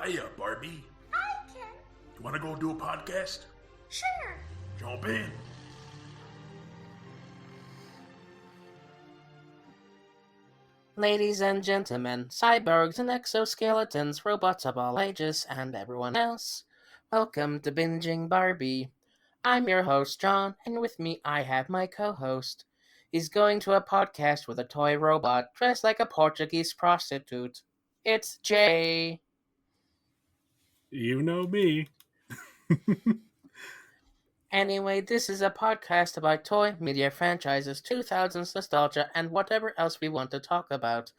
Hiya, Barbie. Hi, Ken. You want to go do a podcast? Sure. Jump in. Ladies and gentlemen, cyborgs and exoskeletons, robots of all ages, and everyone else, welcome to Binging Barbie. I'm your host, John, and with me I have my co-host. He's going to a podcast with a toy robot dressed like a Portuguese prostitute. It's Jay. You know me. Anyway, this is a podcast about toy, media franchises, 2000s nostalgia, and whatever else we want to talk about.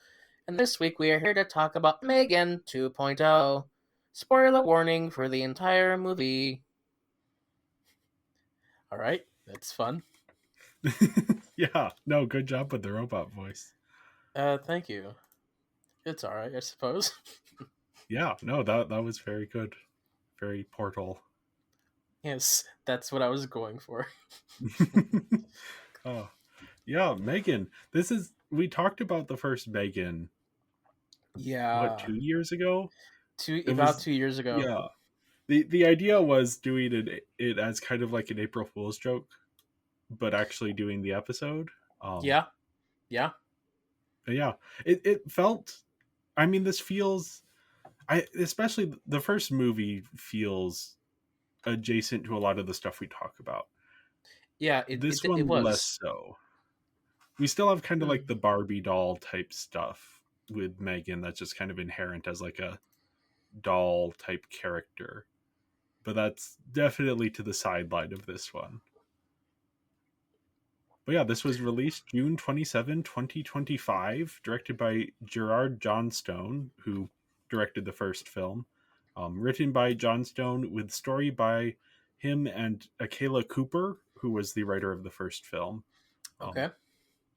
And this week we are here to talk about M3GAN 2.0. Spoiler warning for the entire movie. Alright, that's fun. Yeah, no, good job with the robot voice. Thank you. It's alright, I suppose. Yeah, no, that was very good. Very Portal. Yes, that's what I was going for. Oh, yeah, M3GAN. We talked about the first M3GAN, Yeah. 2 years ago? About 2 years ago. Yeah. The idea was doing it as kind of like an April Fool's joke, but actually doing the episode. Yeah. Yeah. It felt, I mean, this feels, especially the first movie feels adjacent to a lot of the stuff we talk about. Yeah, This it one was. less so. We still have kind of like the Barbie doll type stuff with M3GAN that's just kind of inherent as like a doll type character. But that's definitely to the sideline of this one. But yeah, this was released June 27, 2025, directed by Gerard Johnstone, who directed the first film. Written by Johnstone with story by him and Akela Cooper, who was the writer of the first film. Okay.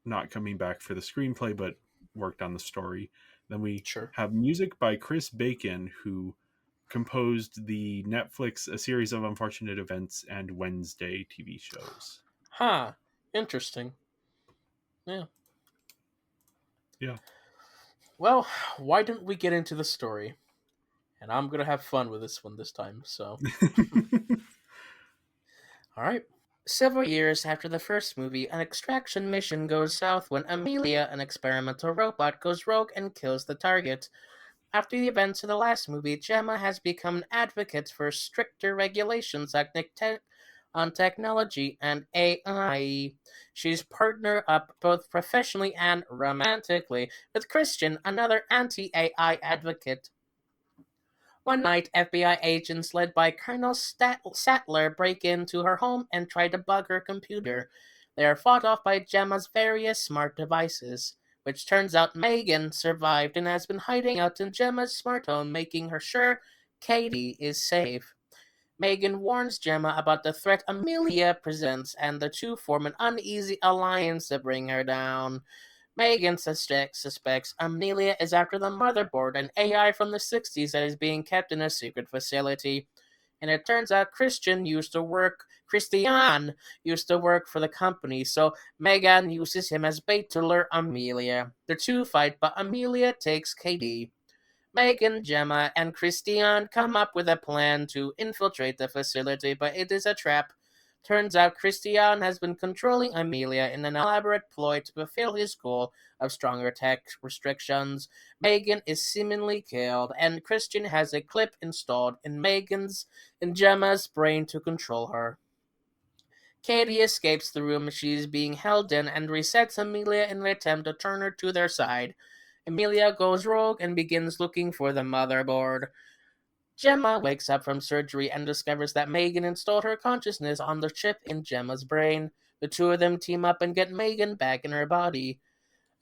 Not coming back for the screenplay, but worked on the story. Then we Sure. have music by Chris Bacon, who composed the Netflix A Series of Unfortunate Events and Wednesday TV shows. Huh. Interesting. Yeah. Yeah. Well, why don't we get into the story? And I'm gonna have fun with this one this time, so. Alright. Several years after the first movie, an extraction mission goes south when Amelia, an experimental robot, goes rogue and kills the target. After the events of the last movie, Gemma has become an advocate for stricter regulations on technology and AI. She's partnered up both professionally and romantically with Christian, another anti-AI advocate. One night, FBI agents led by Colonel Sattler break into her home and try to bug her computer. They are fought off by Gemma's various smart devices, which turns out M3GAN survived and has been hiding out in Gemma's smart home, making her sure Katie is safe. M3GAN warns Gemma about the threat Amelia presents, and the two form an uneasy alliance to bring her down. M3GAN suspects Amelia is after the motherboard, an AI from the 60s that is being kept in a secret facility. And it turns out Christian used to work for the company, so M3GAN uses him as bait to lure Amelia. The two fight, but Amelia takes Katie. M3GAN, Gemma, and Christian come up with a plan to infiltrate the facility, but it is a trap. Turns out Christian has been controlling Amelia in an elaborate ploy to fulfill his goal of stronger tech restrictions. M3GAN is seemingly killed, and Christian has a clip installed in Gemma's brain to control her. Katie escapes the room she is being held in and resets Amelia in an attempt to turn her to their side. Amelia goes rogue and begins looking for the motherboard. Gemma wakes up from surgery and discovers that M3GAN installed her consciousness on the chip in Gemma's brain. The two of them team up and get M3GAN back in her body.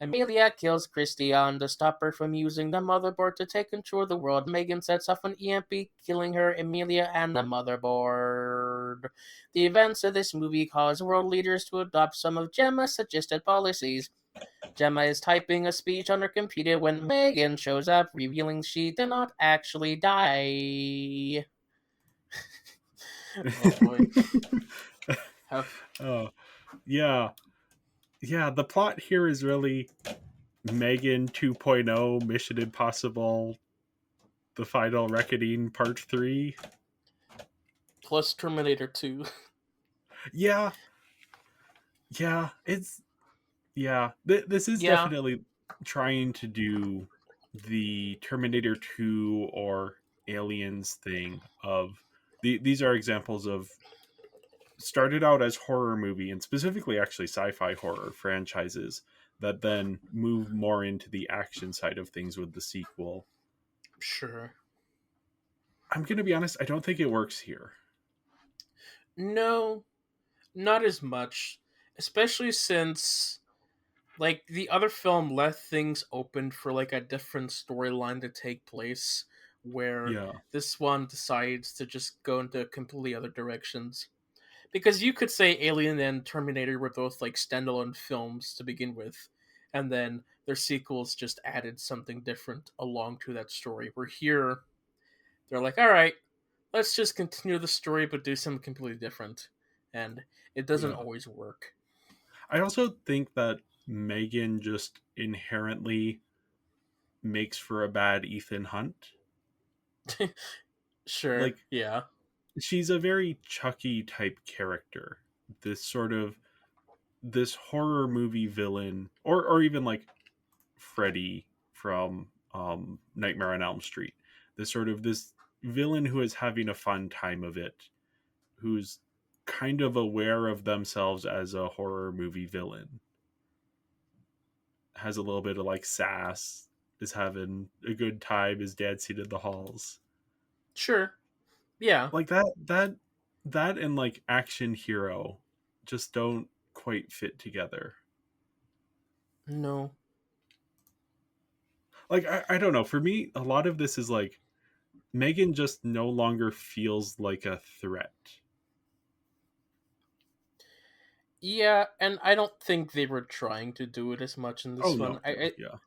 Amelia kills Christian to stop her from using the motherboard to take control of the world. M3GAN sets off an EMP, killing her, Amelia, and the motherboard. The events of this movie cause world leaders to adopt some of Gemma's suggested policies. Gemma is typing a speech on her computer when M3GAN shows up, revealing she did not actually die. Oh boy. Oh, yeah. Yeah, the plot here is really M3GAN 2.0, Mission Impossible the Final Reckoning Part 3. Plus Terminator 2. Yeah, yeah, it's yeah. This is Yeah, definitely trying to do the Terminator 2 or Aliens thing of these are examples of started out as horror movie and specifically actually sci-fi horror franchises that then move more into the action side of things with the sequel. sure. I'm going to be honest, I don't think it works here. No, not as much. Especially since like the other film left things open for like a different storyline to take place where Yeah. this one decides to just go into completely other directions. Because you could say Alien and Terminator were both like standalone films to begin with, and then their sequels just added something different along to that story. Where here, they're like, all right, let's just continue the story but do something completely different. And it doesn't Yeah. always work. I also think that Megan just inherently makes for a bad Ethan Hunt. Sure, Like yeah. she's a very Chucky type character. This sort of this horror movie villain or even like Freddy from Nightmare on Elm Street. This villain who is having a fun time of it, who's kind of aware of themselves as a horror movie villain, has a little bit of like sass, is having a good time, his dad seated the halls. Sure, yeah. Like that and like action hero just don't quite fit together. No. Like I don't know. For me, a lot of this is like Megan just no longer feels like a threat. Yeah, and I don't think they were trying to do it as much in Oh this one. no, no, yeah.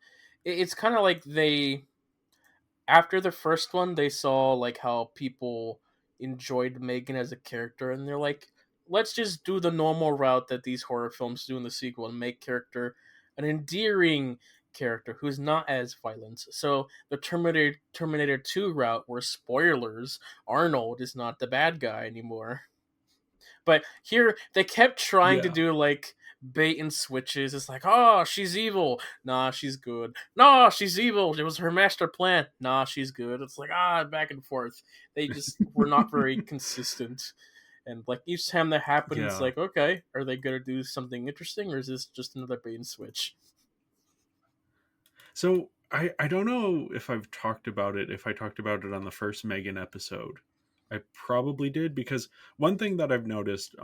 It's kind of like they after the first one they saw like how people enjoyed Megan as a character, and they're like, let's just do the normal route that these horror films do in the sequel and make character an endearing character who's not as violent. So the Terminator 2 route, where spoilers, Arnold is not the bad guy anymore. But here they kept trying to Yeah. do like bait and switches. It's like, oh, she's evil. Nah, she's good. Nah, she's evil. It was her master plan. Nah, she's good. It's like back and forth. They just were not very consistent. And like each time that happened, it's Yeah. like, okay, are they gonna do something interesting, or is this just another bait and switch? So I don't know if I've talked about it, if I talked about it on the first Megan episode. I probably did because one thing that I've noticed,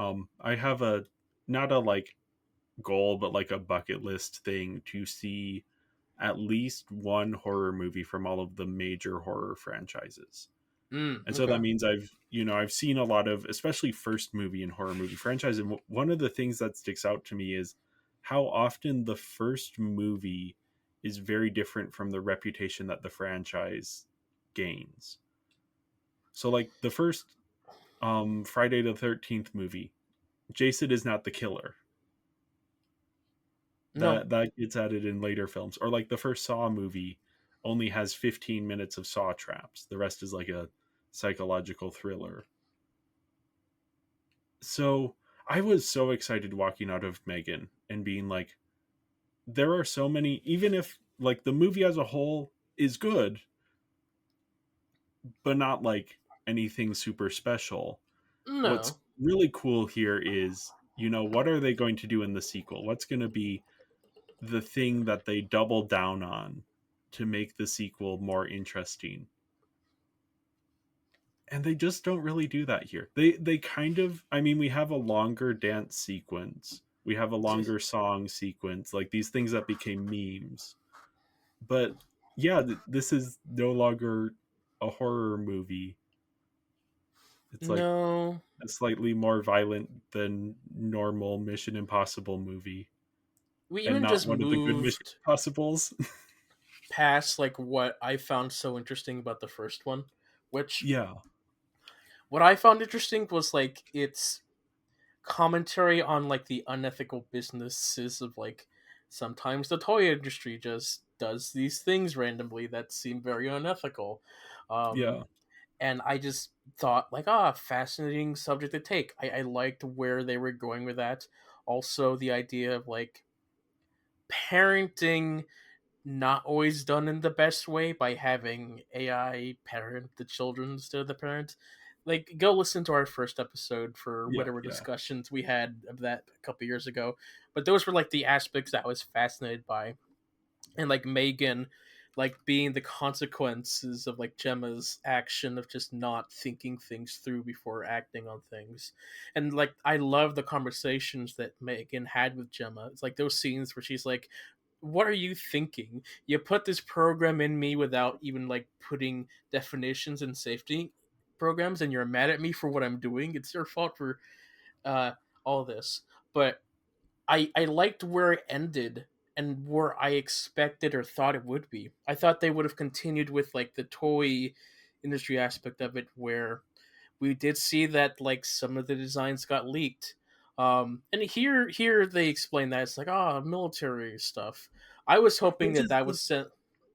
I have a not a like goal, but like a bucket list thing to see at least one horror movie from all of the major horror franchises. And so that Okay. means I've seen a lot of, especially first movie and horror movie franchise. And one of the things that sticks out to me is how often the first movie is very different from the reputation that the franchise gains. So like the first Friday the 13th movie, Jason is not the killer. No. That gets added in later films. Or like the first Saw movie only has 15 minutes of saw traps. The rest is like a psychological thriller. So I was so excited walking out of Megan and being like, there are so many, even if like the movie as a whole is good, but not like anything super special. What's No. really cool here is, what are they going to do in the sequel? What's going to be the thing that they double down on to make the sequel more interesting? And they just don't really do that here. They kind of, I mean, we have a longer dance sequence, we have a longer song sequence, like these things that became memes. But yeah, this is no longer a horror movie. It's like No. a slightly more violent than normal Mission Impossible movie, We and even not just one of the good Mission moved Impossibles. past like what I found so interesting about the first one, which Yeah, what I found interesting was like its commentary on like the unethical businesses of like sometimes the toy industry just does these things randomly that seem very unethical. Um, Yeah. and I just thought like, fascinating subject to take. I liked where they were going with that. Also, the idea of like parenting not always done in the best way by having AI parent the children instead of the parent. Like, go listen to our first episode for Yeah. whatever Yeah. discussions we had of that a couple years ago. But those were like the aspects that I was fascinated by, and like M3GAN, like being the consequences of like Gemma's action of just not thinking things through before acting on things. And like I love the conversations that M3GAN had with Gemma. It's like those scenes where she's like, what are you thinking? You put this program in me without even like putting definitions and safety programs, and you're mad at me for what I'm doing. It's your fault for uh all this. But I liked where it ended and where I expected or thought it would be. I thought they would have continued with like the toy industry aspect of it, where we did see that like some of the designs got leaked. And here they explain that it's like military stuff. I was hoping Which that is that was sent,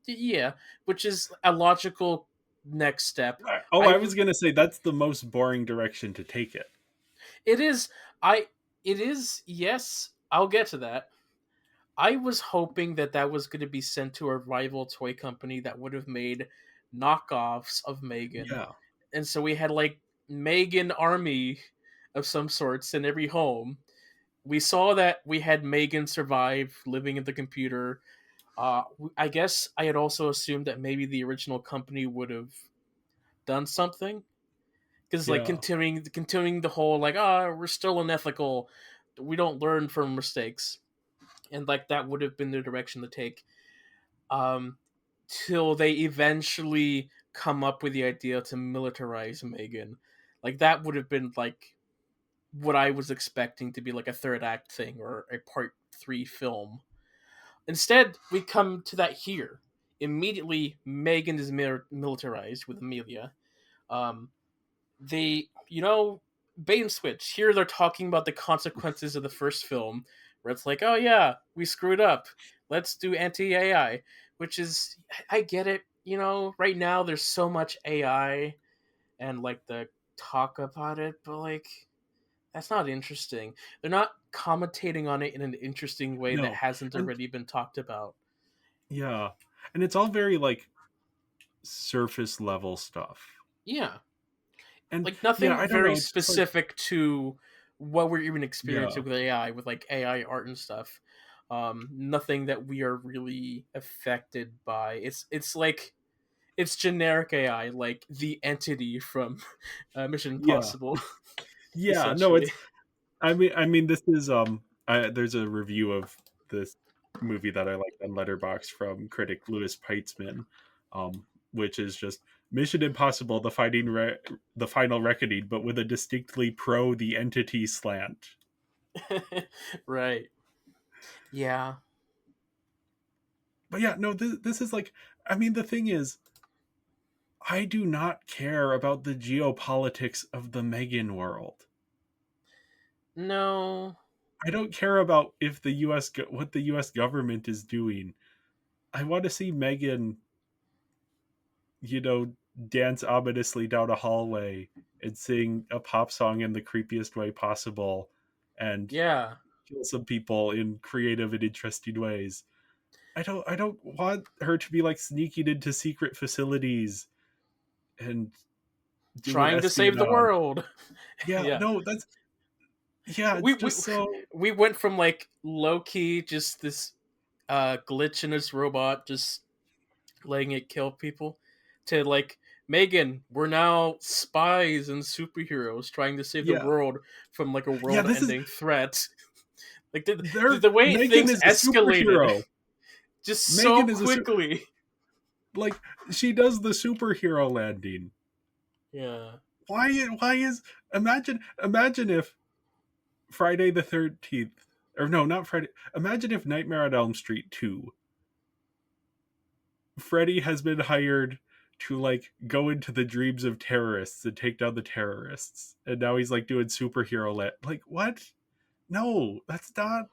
yeah, which is a logical next step. I I was gonna say that's the most boring direction to take it. It is I it is, yes, I'll get to that. I was hoping that that was going to be sent to a rival toy company that would have made knockoffs of M3GAN, Yeah. and so we had like M3GAN army of some sorts in every home. We saw that we had M3GAN survive living in the computer. I guess I had also assumed that maybe the original company would have done something, because like Yeah. continuing the whole like we're still unethical, we don't learn from mistakes, and like that would have been the direction to take. um, Till they eventually come up with the idea to militarize M3GAN. Like that would have been like what I was expecting to be like a third act thing or a part three film. Instead, we come to that here. Immediately, M3GAN is militarized with Amelia. Um, they, bait and switch. Here they're talking about the consequences of the first film, where it's like, oh yeah, we screwed up. Let's do anti AI, which is, I get it. Right now there's so much AI and like the talk about it, but like that's not interesting. They're not commentating on it in an interesting way that No. hasn't And already been talked about. yeah. And it's all very like surface level stuff. Yeah, And like yeah, nothing I don't very know. It's just like specific to what we're even yeah. experiencing with AI, with like AI art and stuff. Nothing that we are really affected by. It's like it's generic AI, like the entity from Mission Yeah. Impossible, Yeah. No, essentially. it's I mean this is there's a review of this movie that I like on Letterboxd from critic Louis Peitzman, which is just Mission Impossible: The Final Reckoning, but with a distinctly pro the entity slant. Right. Yeah. But yeah, no, this is like, I mean, the thing is, I do not care about the geopolitics of the M3GAN world. No. I don't care about if the what the U.S. government is doing. I want to see M3GAN, you know, dance ominously down a hallway and sing a pop song in the creepiest way possible, and Yeah. kill some people in creative and interesting ways. I don't want her to be like sneaking into secret facilities and doing Trying to save the espionage. world. Yeah, Yeah. no, that's yeah, We it's we just so we went from like low key, just this glitch in his robot, just letting it kill people, to like, M3GAN, we're now spies and superheroes trying to save the yeah. world from like a Yeah, this is world-ending threat. Like their the way M3GAN things is a escalated superhero. just so M3GAN is quickly. like she does the superhero landing. Yeah. Why is imagine if Friday the 13th, or no, not Friday. Imagine if Nightmare on Elm Street 2, Freddy has been hired to like go into the dreams of terrorists and take down the terrorists, and now he's like doing superhero like what? No, that's not.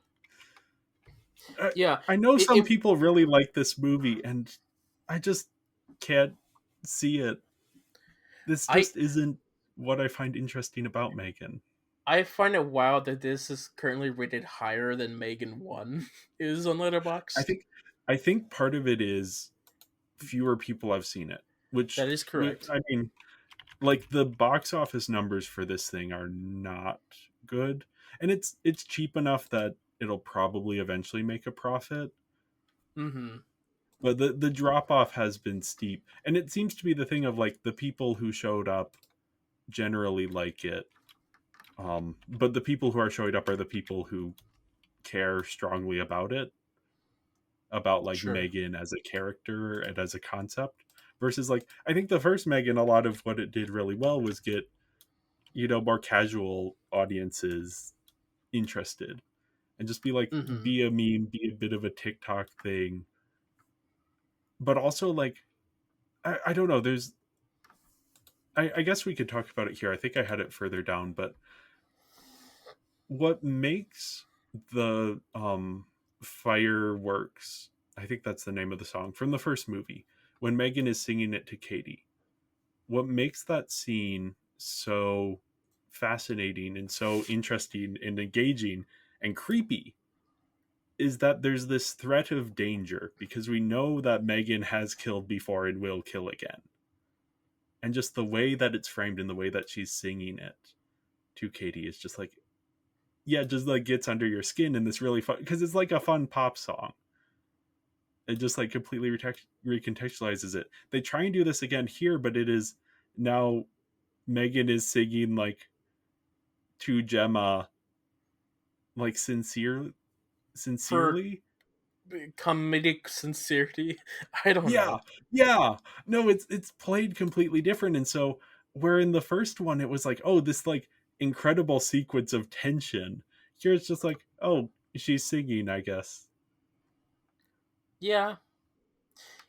I, Yeah, I know it, some it people really like this movie, and I just can't see it. This I just isn't what I find interesting about Megan. I find it wild that this is currently rated higher than Megan 1 is on I Letterboxd. think I think part of it is fewer people have seen it, That is correct. I mean, like the box office numbers for this thing are not good, and it's cheap enough that it'll probably eventually make a profit, Mm-hmm. but the drop off has been steep, and it seems to be the thing of like the people who showed up generally like it, but the people who are showing up are the people who care strongly about it, about like Sure. Megan as a character and as a concept, versus like I think the first Megan, a lot of what it did really well was get, more casual audiences interested, and just be like, Mm-hmm. be a meme, be a bit of a TikTok thing, but also like I don't know, there's I guess we could talk about it here. I think I had it further down, but what makes the fireworks, I think that's the name of the song from the first movie, when Megan is singing it to Katie, what makes that scene so fascinating and so interesting and engaging and creepy is that there's this threat of danger because we know that Megan has killed before and will kill again. And just the way that it's framed and the way that she's singing it to Katie is just like, yeah, just like gets under your skin in this really fun, because it's like a fun pop song. It just like completely recontextualizes it. They try and do this again here, but it is now Megan is singing like to Gemma, like For sincerely. comedic sincerity, I don't Yeah, know. yeah. No, it's played completely different, and so where in the first one it was like, oh, this like incredible sequence of tension. Here it's just like, oh, she's singing, I guess. Yeah,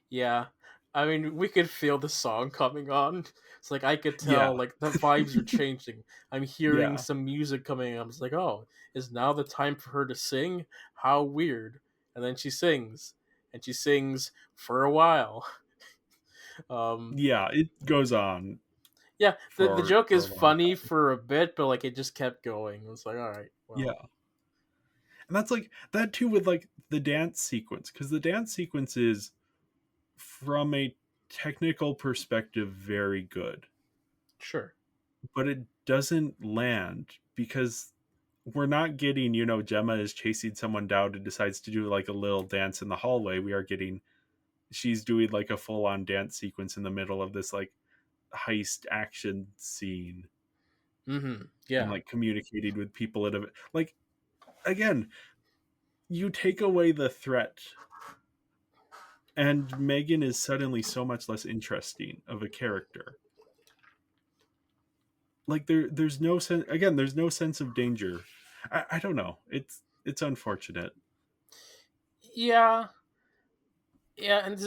yeah. I mean, we could feel the song coming on. It's like I could Yeah, tell, like the vibes are changing. I'm hearing yeah, some music coming on. It's like, oh, is now the time for her to sing? How weird! And then she sings, and she sings for a while. Um, yeah. It goes on yeah, the joke for is a long funny time. for a bit, but like it just kept going. It was like, all right, well, Yeah, and that's like that too with like the dance sequence, because the dance sequence is from a technical perspective very good, sure. but it doesn't land because we're not getting, Gemma is chasing someone down and decides to do like a little dance in the hallway. We are getting, she's doing like a full on dance sequence in the middle of this like heist action scene, Mm-hmm. and Yeah. like communicating with people at a, like, again, you take away the threat and Megan is suddenly so much less interesting of a character. Like there's no sense, again, there's no sense of danger. I don't know, it's unfortunate. Yeah. Yeah, and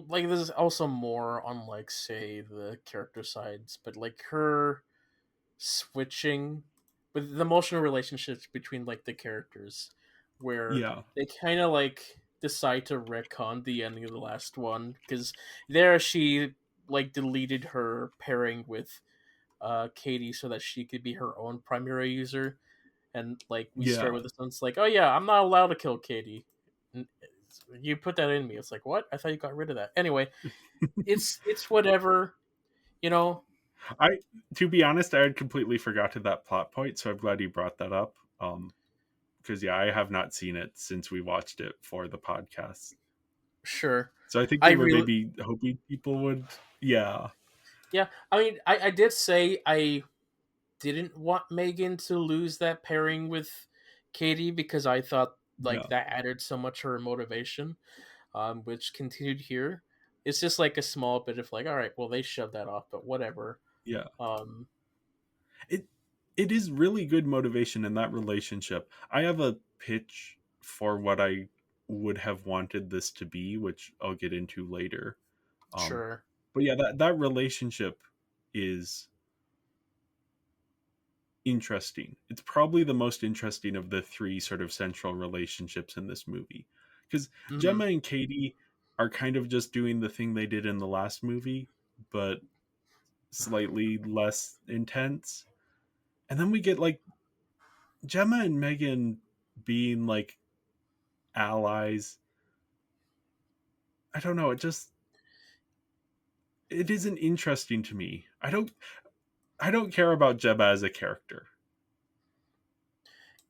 like this is also more on like say the character sides, but like her switching with the emotional relationships between like the characters where Yeah, they kind of like decide to retcon the ending of the last one because there she like deleted her pairing with Katie so that she could be her own primary user, and like we start yeah. with this one, it's like, oh yeah, I'm not allowed to kill Katie. You put that in me. It's like, what? I thought you got rid of that. Anyway, it's whatever, you know. I To be honest, I had completely forgotten that plot point, so I'm glad you brought that up. Because yeah, I have not seen it since we watched it for the podcast. Sure. So I think I we were really, maybe hoping people would, yeah, yeah. I mean, I did say I didn't want Megan to lose that pairing with Katie because I thought like yeah, that added so much to her motivation, which continued here. It's just like a small bit of like, all right, well they shoved that off, but whatever. yeah. Um, It it is really good motivation in that relationship. I have a pitch for what I would have wanted this to be, which I'll get into later. Um, sure. but yeah, that relationship is interesting. It's probably the most interesting of the three sort of central relationships in this movie. Because Hmm. Gemma and Katie are kind of just doing the thing they did in the last movie, but slightly less intense. And then we get like Gemma and Megan being like allies. I don't know, it isn't interesting to me. I don't care about Gemma as a character.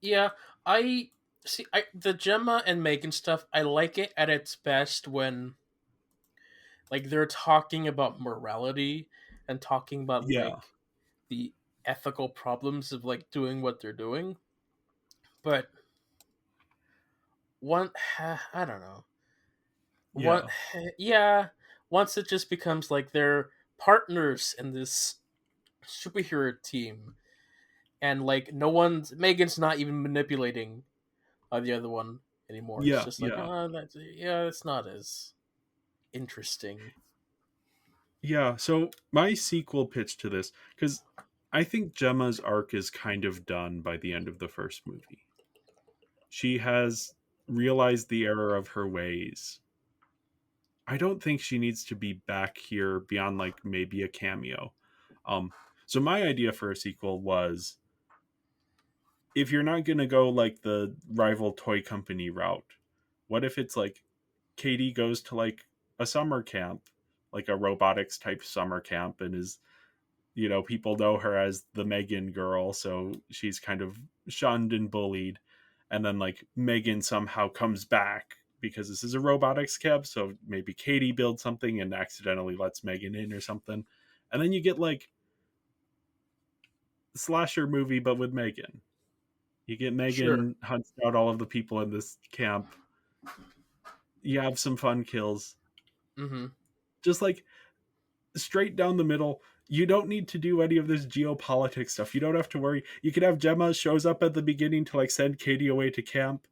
Yeah, I see. The Gemma and Megan stuff. I like it at its best when like they're talking about morality and talking about Yeah. like the ethical problems of like doing what they're doing. But one, I don't know. One, Yeah. yeah. Once it just becomes like they're partners in this superhero team, and like no one's Megan's not even manipulating the other one anymore. It's Yeah. just like, Yeah. oh, that's yeah, it's not as interesting. Yeah, so my sequel pitch to this, because I think Gemma's arc is kind of done by the end of the first movie. She has realized the error of her ways. I don't think she needs to be back here beyond like maybe a cameo. Um, so my idea for a sequel was, if you're not gonna go like the rival toy company route, what if it's like Katie goes to like a summer camp, like a robotics type summer camp, and is, people know her as the Megan girl, so she's kind of shunned and bullied. And then like Megan somehow comes back because this is a robotics camp, so maybe Katie builds something and accidentally lets Megan in or something. And then you get like slasher movie but with Megan. You get Sure. Megan hunts out all of the people in this camp. You have some fun kills. Mm-hmm. Just like straight down the middle. You don't need to do any of this geopolitics stuff. You don't have to worry. You could have Gemma shows up at the beginning to like send Katie away to camp,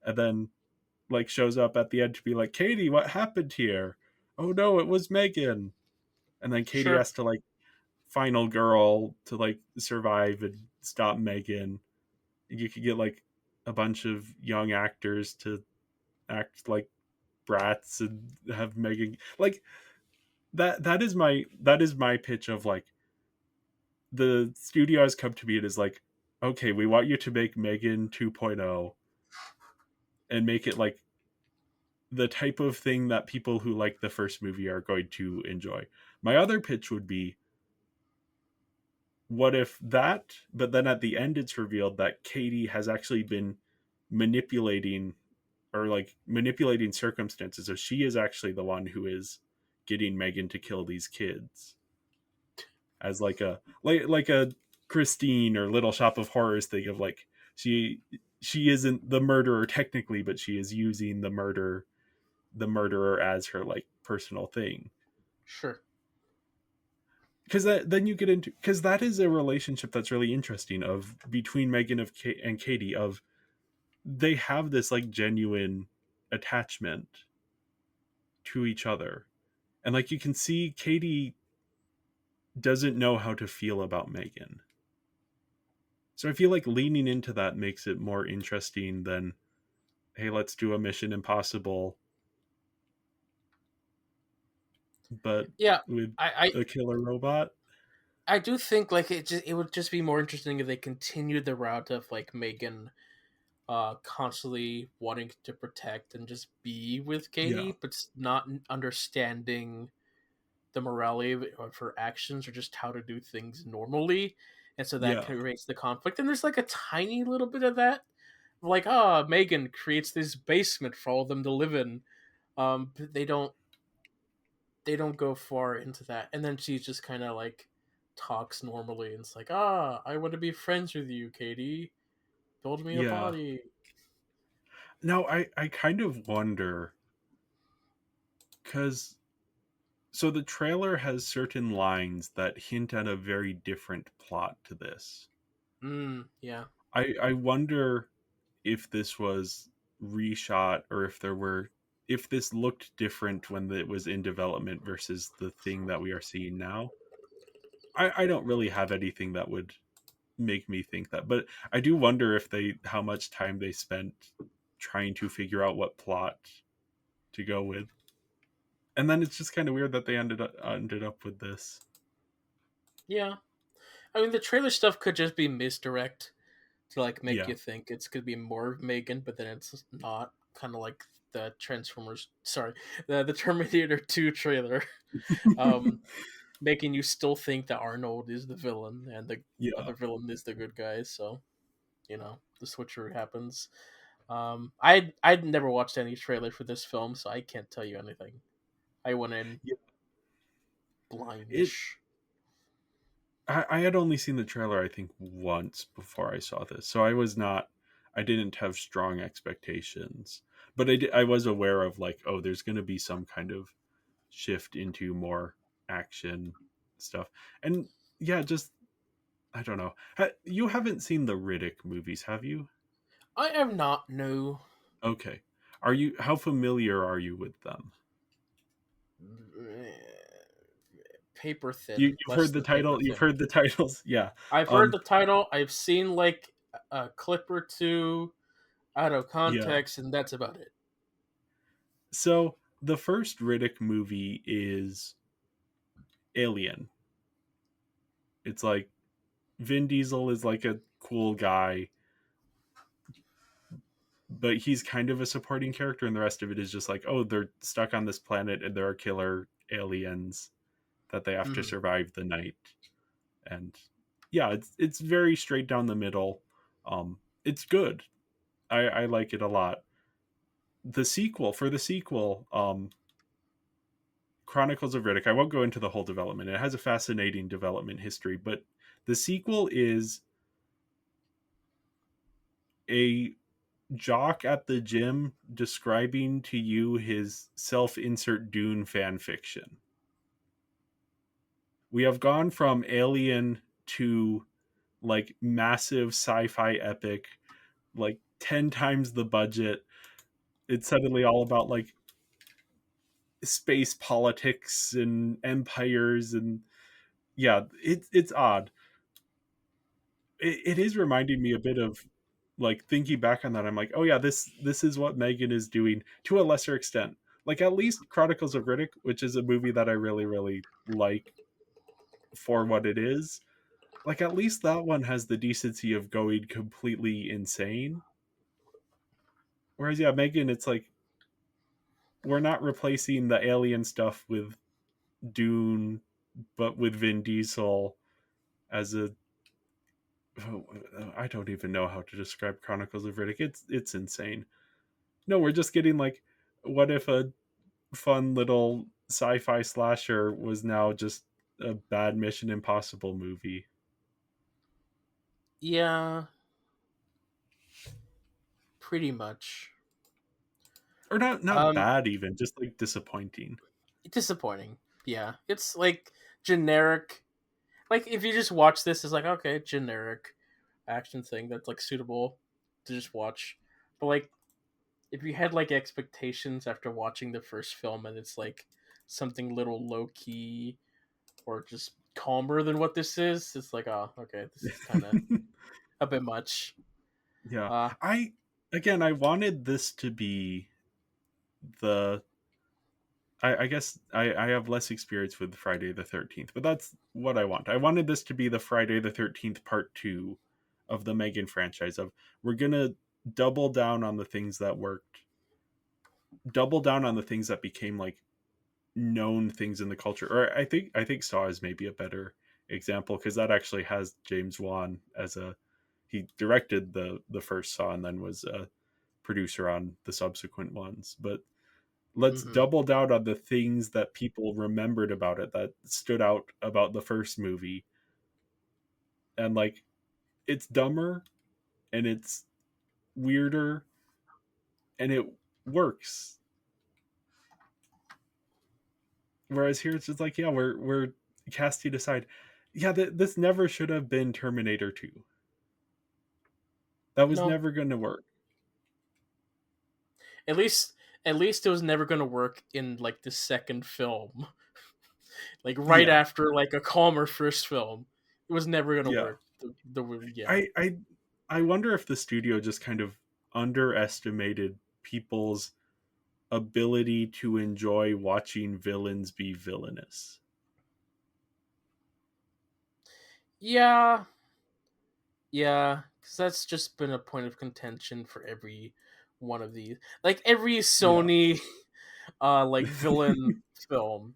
and then like shows up at the end to be like, Katie, what happened here? Oh no, it was Megan. And then Katie Sure. has to like final girl to like survive and stop Megan. You could get like a bunch of young actors to act like brats and have Megan like that is my pitch of like, the studio has come to me and is like, okay, we want you to make Megan 2.0 and make it like the type of thing that people who like the first movie are going to enjoy. My other pitch would be, what if that, but then at the end it's revealed that Katie has actually been manipulating, or like manipulating circumstances. So she is actually the one who is getting Megan to kill these kids, as like a Christine or Little Shop of Horrors thing of like, she she isn't the murderer technically, but she is using the murderer as her like personal thing. Sure. Because then you get into, because that is a relationship that's really interesting of between Megan and Katie, of they have this like genuine attachment to each other, and like you can see Katie doesn't know how to feel about Megan. So I feel like leaning into that makes it more interesting than, hey, let's do a Mission Impossible, but Yeah. with I a killer robot. I do think like it would just be more interesting if they continued the route of like Megan constantly wanting to protect and just be with Yeah, Katie, but not understanding the morality of her actions or just how to do things normally. And so that yeah, creates the conflict. And there's like a tiny little bit of that. Like, ah, Megan creates this basement for all of them to live in. But they don't go far into that. And then she just kind of like talks normally and it's like, ah, I want to be friends with you, Katie. Build me a yeah. body. Now I kind of wonder, because so the trailer has certain lines that hint at a very different plot to this. Yeah. I wonder if this was reshot, or if this looked different when it was in development versus the thing that we are seeing now. I don't really have anything that would make me think that. But I do wonder if how much time they spent trying to figure out what plot to go with. And then it's just kind of weird that they ended up with this. Yeah, I mean the trailer stuff could just be misdirect to like make Yeah. you think it's gonna be more of M3GAN, but then it's not. Kind of like the the Terminator 2 trailer, um, making you still think that Arnold is the villain and the Yeah. other villain is the good guy. So the switcheroo happens. I'd never watched any trailer for this film, so I can't tell you anything. I went in Yeah. It blindish. I had only seen the trailer I think once before I saw this. So I didn't have strong expectations. But I was aware of like, oh, there's going to be some kind of shift into more action stuff. And yeah, just I don't know. You haven't seen the Riddick movies, have you? I am not new. Okay. Are you how familiar are you with them? Paper thin, You've less heard the than paper title, you've thin. heard the titles. Yeah. I've heard Um the title. I've seen like a clip or two out of yeah. context, and that's about it. So the first Riddick movie is Alien. It's like Vin Diesel is like a cool guy, but he's kind of a supporting character, and the rest of it is just like, oh, they're stuck on this planet and there are killer aliens that they have to Mm-hmm. survive the night. And yeah, it's very straight down the middle. It's good. I like it a lot. The sequel, Chronicles of Riddick. I won't go into the whole development. It has a fascinating development history, but the sequel is a jock at the gym describing to you his self-insert Dune fan fiction. We have gone from Alien to like massive sci-fi epic, like 10 times the budget. It's suddenly all about like space politics and empires, and yeah, it's odd. It is reminding me a bit of like thinking back on that. I'm like, oh yeah, this is what M3GAN is doing to a lesser extent. Like at least Chronicles of Riddick, which is a movie that I really really like for what it is. Like at least that one has the decency of going completely insane. Whereas yeah, M3GAN, it's like we're not replacing the alien stuff with Dune, but with Vin Diesel as a oh, I don't even know how to describe Chronicles of Riddick. It's insane. No, we're just getting like, what if a fun little sci-fi slasher was now just a bad Mission Impossible movie, Yeah, pretty much. or not Um, bad even, just like disappointing. Disappointing. Yeah, it's like generic. Like if you just watch this, it's like okay, generic action thing that's like suitable to just watch. But like if you had like expectations after watching the first film and it's like something little low key or just calmer than what this is, it's like oh okay, this is kind of a bit much. Yeah, Uh, I again I wanted this to be the I guess I have less experience with Friday the 13th, but that's what I want. I wanted this to be the Friday the 13th part 2 of the M3GAN franchise. Of we're going to double down on the things that worked, double down on the things that became like known things in the culture. Or I think Saw is maybe a better example because that actually has James Wan as a he directed the first Saw and then was a producer on the subsequent ones. But let's mhm. double down on the things that people remembered about it that stood out about the first movie. And like it's dumber and it's weirder and it works. Whereas here it's just like, yeah, we're casting aside. Yeah, this never should have been Terminator 2. That was No, never going to work. at least at least it was never gonna work in like the second film, like right Yeah. after like a calmer first film. It was never gonna Yeah. work. Yeah. I I I wonder if the studio just kind of underestimated people's ability to enjoy watching villains be villainous. Yeah, yeah, because that's just been a point of contention for every one of these. Like every Yeah. Sony, like villain film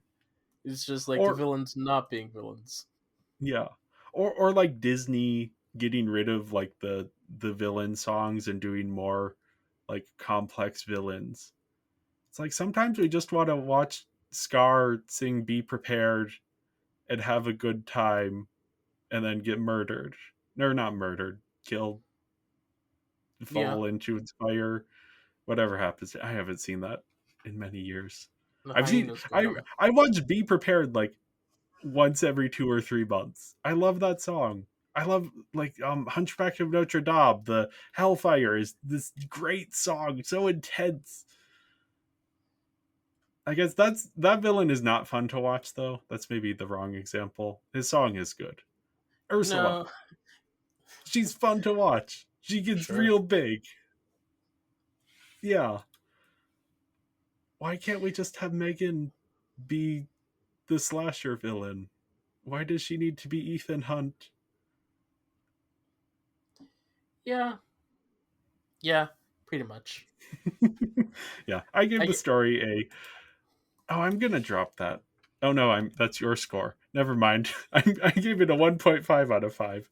is just like the Or villains not being villains. yeah. Or like Disney getting rid of like the villain songs and doing more like complex villains. It's like sometimes we just want to watch Scar sing Be Prepared and have a good time and then get murdered. Or not murdered, killed, Yeah, fall into its fire, whatever happens. I haven't seen that in many years. the I've seen hyenas get them. I watch Be Prepared like once every 2 or 3 months. I love that song. I love like Hunchback of Notre Dame. The Hellfire is this great song, so intense. I guess that villain is not fun to watch though. That's maybe the wrong example. His song is good. Ursula, No, she's fun to watch. She gets sure. real big. Yeah. Why can't we just have Megan be the slasher villain? Why does she need to be Ethan Hunt? Yeah, yeah, pretty much. Yeah, I give the I story a. Oh, I'm gonna drop that. Oh no, that's your score. Never mind. I gave it a 1.5 out of 5.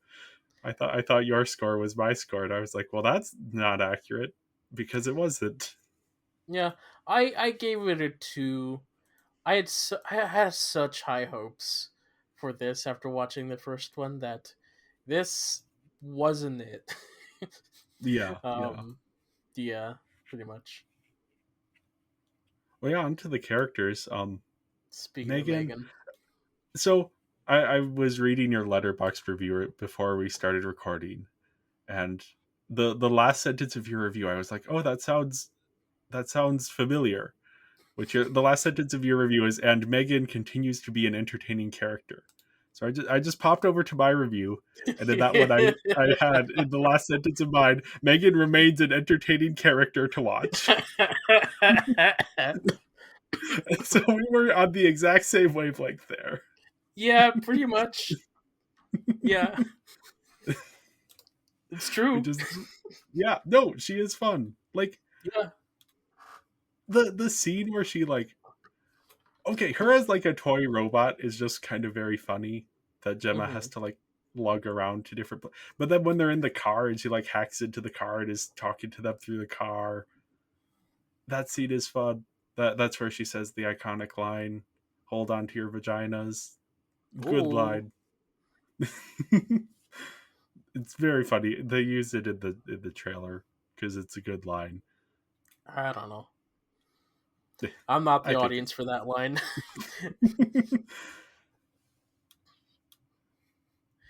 I thought your score was my score, and I was like, well, that's not accurate because it wasn't. yeah, I gave it a 2. I had such high hopes for this after watching the first one that this wasn't it. Yeah, yeah. um, yeah, pretty much. Well, yeah. Onto the characters. Speaking of Megan. Megan, So I was reading your letterbox review before we started recording, and the last sentence of your review, I was like, oh, that sounds familiar. The last sentence of your review is, and Megan continues to be an entertaining character. So I just popped over to my review, and then that one I had in the last sentence of mine, Megan remains an entertaining character to watch. So we were on the exact same wavelength there. yeah, pretty much. Yeah, it's We true. just yeah, no, she is fun. Like Yeah. the scene where she like okay, her as like a toy robot is just kind of very funny that Gemma has Hmm. to like lug around to different but then when they're in the car and she like hacks into the car and is talking to them through the car, that scene is fun. That's where she says the iconic line, hold on to your vaginas. Good Ooh, line. It's very funny. They use it in the trailer because it's a good line. I don't know. I'm not I the think audience for that line.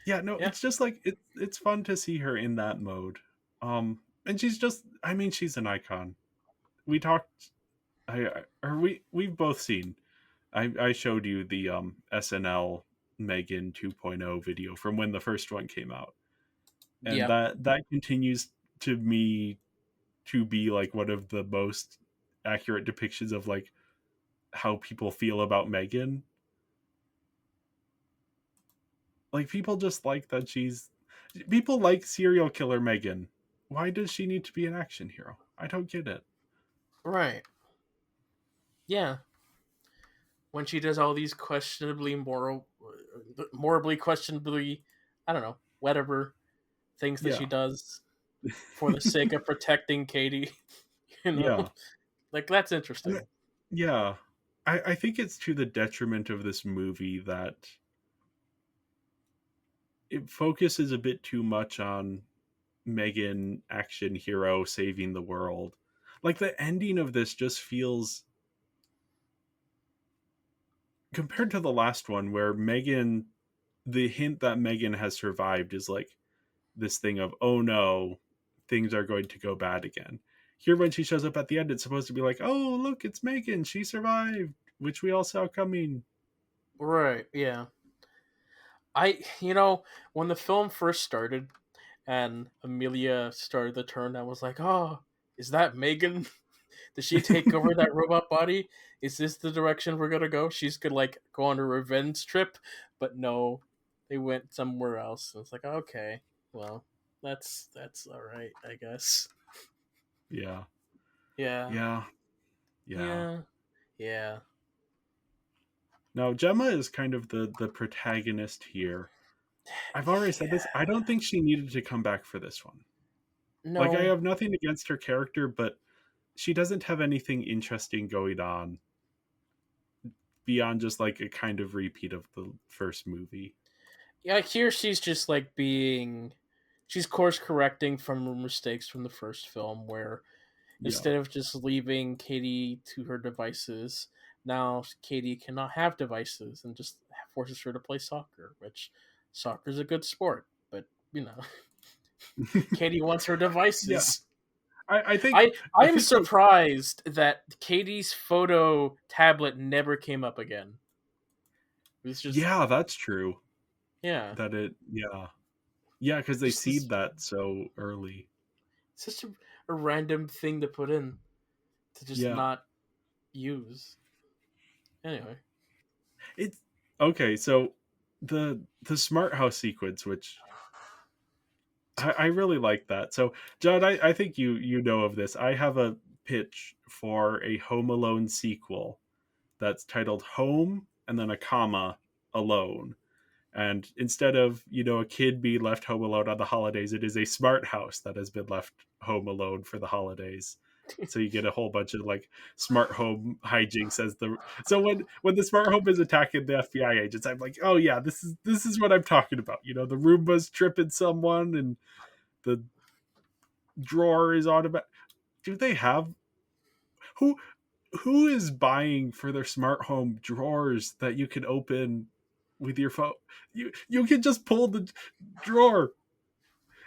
yeah, no, Yeah. it's just like it's fun to see her in that mode. And she's just I mean, she's an icon. We talked or we've both seen. I showed you the SNL Megan 2.0 video from when the first one came out. And Yep. that continues to me to be like one of the most accurate depictions of like how people feel about Megan. Like people just like that people like serial killer Megan. Why does she need to be an action hero? I don't get it. Right. Yeah. When she does all these morally questionably, I don't know, whatever things that she Yeah. does for the sake of protecting Katie, you know, Yeah. like that's And interesting. yeah. I think it's to the detriment of this movie that it focuses a bit too much on Megan action hero saving the world. Like the ending of this just feels compared to the last one where Megan the hint that Megan has survived is like this thing of oh no, things are going to go bad again. Here when she shows up at the end it's supposed to be like, "Oh, look, it's Megan. She survived," which we all saw coming. Right. Yeah. when the film first started and Amelia started the turn, I was like, oh, is that Megan? Did she take over that robot body? Is this the direction we're gonna go? She's gonna like go on a revenge trip, but no, they went somewhere else. And it's like, okay, well, that's all right, I guess. Yeah. Yeah, Yeah. Yeah. yeah, yeah. No, Gemma is kind of the protagonist here. I've already said this. I don't think she needed to come back for this one. Like, I No, have nothing against her character, but she doesn't have anything interesting going on beyond just like a kind of repeat of the first movie. yeah. Here she's just like she's course correcting from her mistakes from the first film, where Yeah. instead of just leaving Katie to her devices, now Katie cannot have devices and just forces her to play soccer, which soccer's a good sport, but you know, Katie wants her Yeah. devices. I think I I am think what surprised that Katie's photo tablet never came up again. It was just yeah, that's true. yeah, That it yeah. Yeah, because they just seed this, that so early. such a random thing to put in to just Yeah. not use. Anyway, It's okay, so the smart house sequence, which I really like that. So, John, I think you know of this. I have a pitch for a Home Alone sequel that's titled Home and then a comma alone. And instead of, a kid being left home alone on the holidays, it is a smart house that has been left home alone for the holidays. So you get a whole bunch of like smart home hijinks as the so when the smart home is attacking the FBI agents, I'm like, oh yeah, this is what I'm talking about. The Roomba's tripping someone and the drawer is automatic. Do they have who who is buying for their smart home drawers that you can open with your phone? You can just pull the drawer.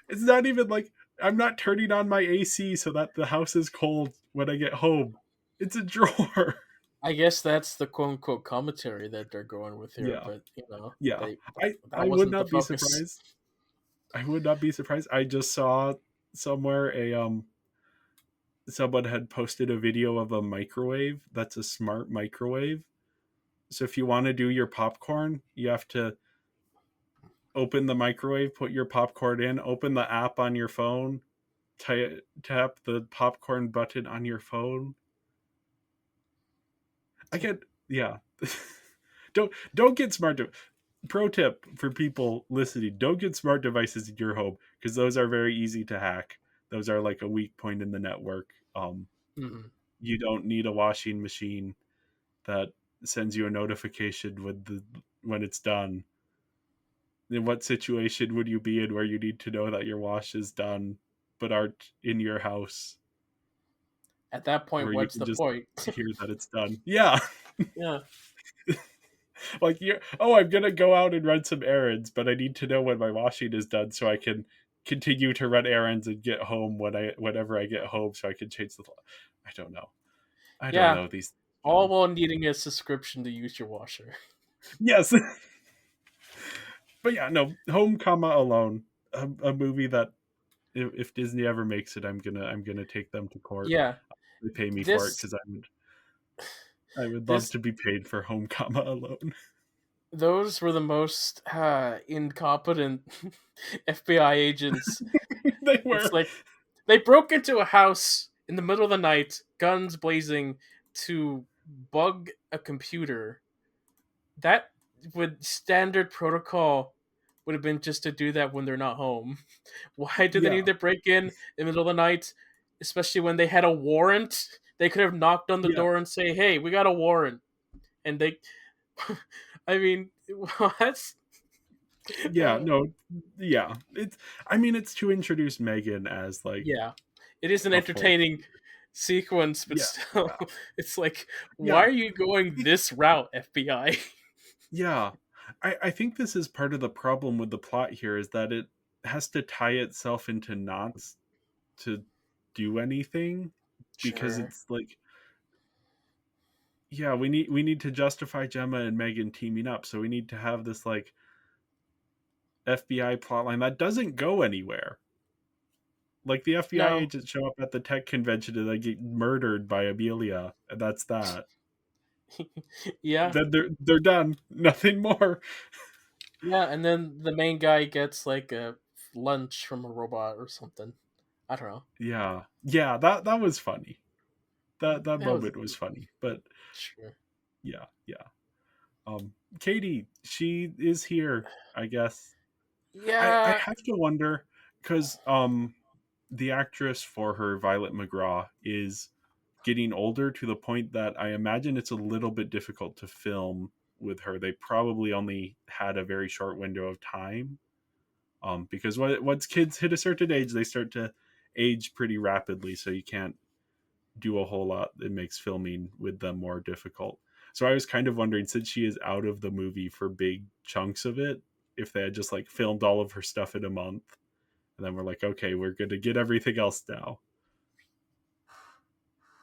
It's not even like I'm not turning on my AC so that the house is cold when I get home. It's a drawer. I guess that's the quote unquote commentary that they're going with here, Yeah. but Yeah. they I that would wasn't the not be focus. surprised. I would not be surprised. I just saw somewhere a someone had posted a video of a microwave that's a smart microwave. So if you want to do your popcorn, you have to open the microwave, put your popcorn in, open the app on your phone, tap the popcorn button on your phone. I get yeah. Don't get pro tip for people listening, don't get smart devices in your home because those are very easy to hack. Those are like a weak point in the network. Mhm. You don't need a washing machine that sends you a notification when it's done. In what situation would you be in where you need to know that your wash is done but aren't in your house At that point, where you what's can the just point? hear that it's done? Yeah. Yeah, Like I'm gonna go out and run some errands, but I need to know when my washing is done so I can continue to run errands and get home whenever I get home so I can change the I don't know. I don't yeah. know these. All while needing a subscription to use your washer. Yes. But yeah, no, Home comma Alone, a movie that if Disney ever makes it, I'm gonna take them to court. Yeah, They pay me for it this because I would love this to be paid for Home comma Alone. those were the most incompetent FBI agents. They It's were. like they broke into a house in the middle of the night, guns blazing, to bug a computer. That would standard protocol would have been just to do that when they're not home. Why do they Yeah, need to break in the middle of the night, especially when they had a warrant? They could have knocked on the yeah, door and say, "Hey, we got a warrant," and they. I mean, what? yeah. No, yeah. It's to introduce Megan as like Yeah, it is an a force. entertaining sequence, but Yeah, still, yeah, it's like, why yeah, are you going it- this route, FBI? yeah. I think this is part of the problem with the plot here is that it has to tie itself into knots to do anything because Sure. it's like yeah we need to justify Gemma and Megan teaming up, so we need to have this like FBI plotline that doesn't go anywhere. Like the FBI No. agents show up at the tech convention and they get murdered by Amelia, and that's that. Yeah. Then they're done. Nothing more. Yeah, and then the main guy gets like a lunch from a robot or something. I don't know. Yeah, yeah. That was funny. That That was moment was funny. But sure. yeah, yeah. Katie, she is here. I guess I Yeah. have to wonder because the actress for her, Violet McGraw, is getting older to the point that I imagine it's a little bit difficult to film with her. They probably only had a very short window of time. Because once kids hit a certain age, they start to age pretty rapidly, so you can't do a whole lot. It makes filming with them more difficult. So I was kind of wondering, since she is out of the movie for big chunks of it, if they had just like filmed all of her stuff in a month, and then we're like, okay, we're going to get everything else now.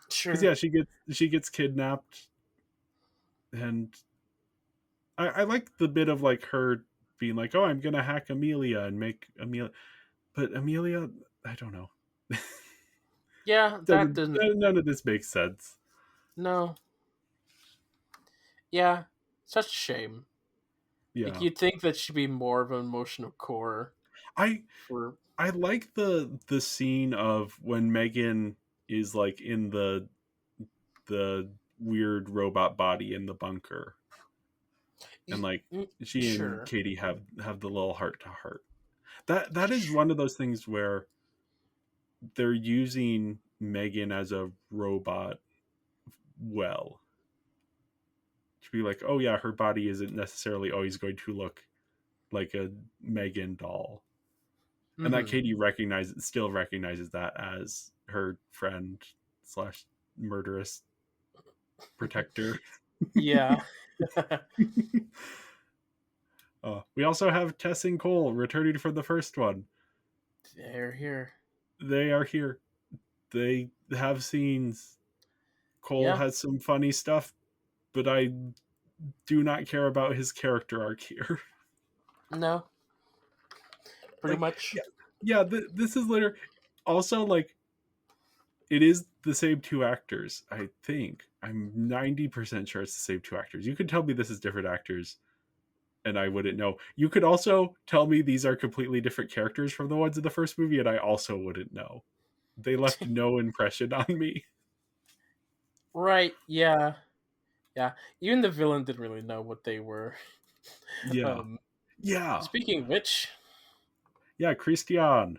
Because Sure. yeah, she gets kidnapped, and I like the bit of like her being like, oh, I'm gonna hack Amelia and make Amelia, but Amelia, I don't know. Yeah, that didn't. None of this makes sense. No. Yeah, such a shame. Like Yeah, you'd think that should be more of an emotional core I for. I like the scene of when Megan is like in the weird robot body in the bunker, and like she and Sure. Katie have the little heart to heart. That is one of those things where they're using Megan as a robot well, to be like, oh yeah, her body isn't necessarily always going to look like a Megan doll, and that Mm-hmm. Katie still recognizes that as her friend slash murderous protector. Yeah. We also have Tess and Cole returning for the first one. They're here. They are here. They have scenes. Cole Yeah. has some funny stuff, but I do not care about his character arc here. No. Pretty Like, much. yeah, yeah. This is literally also like it is the same two actors. I think I'm 90% sure it's the same two actors. You could tell me this is different actors, and I wouldn't know. You could also tell me these are completely different characters from the ones in the first movie, and I also wouldn't know. They left no impression on me. Right. Yeah. Yeah. Even the villain didn't really know what they were. Yeah, um. yeah, Speaking of which, yeah. Christian.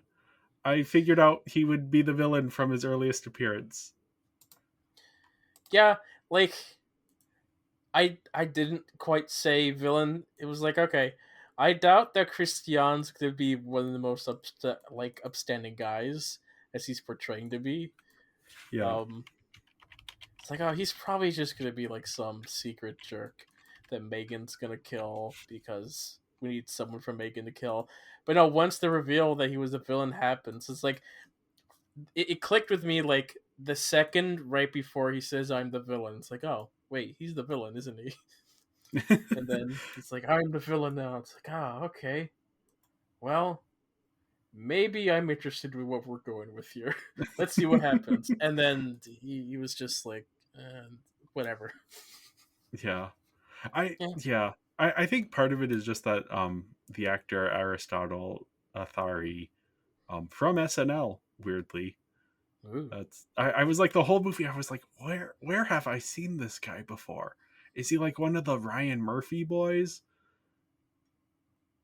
I figured out he would be the villain from his earliest appearance. yeah, like I didn't quite say villain. It was like okay, I doubt that Christian's gonna be one of the most upstanding guys as he's portraying to be. Yeah, Um, it's like oh, he's probably just gonna be like some secret jerk that Megan's gonna kill because we need someone for Megan to kill. But no, once the reveal that he was a villain happens, it's like it clicked with me like the second right before he says I'm the villain. It's like, oh wait, he's the villain, isn't he? And then it's like I'm the villain now. It's like, ah, okay. Well, maybe I'm interested in what we're going with here. Let's see what happens. And then he was just like, whatever. yeah. I Yeah. yeah. I think part of it is just that the actor Aristotle Athari from SNL, weirdly. Ooh. I was like the whole movie I was like, where have I seen this guy before? Is he like one of the Ryan Murphy boys?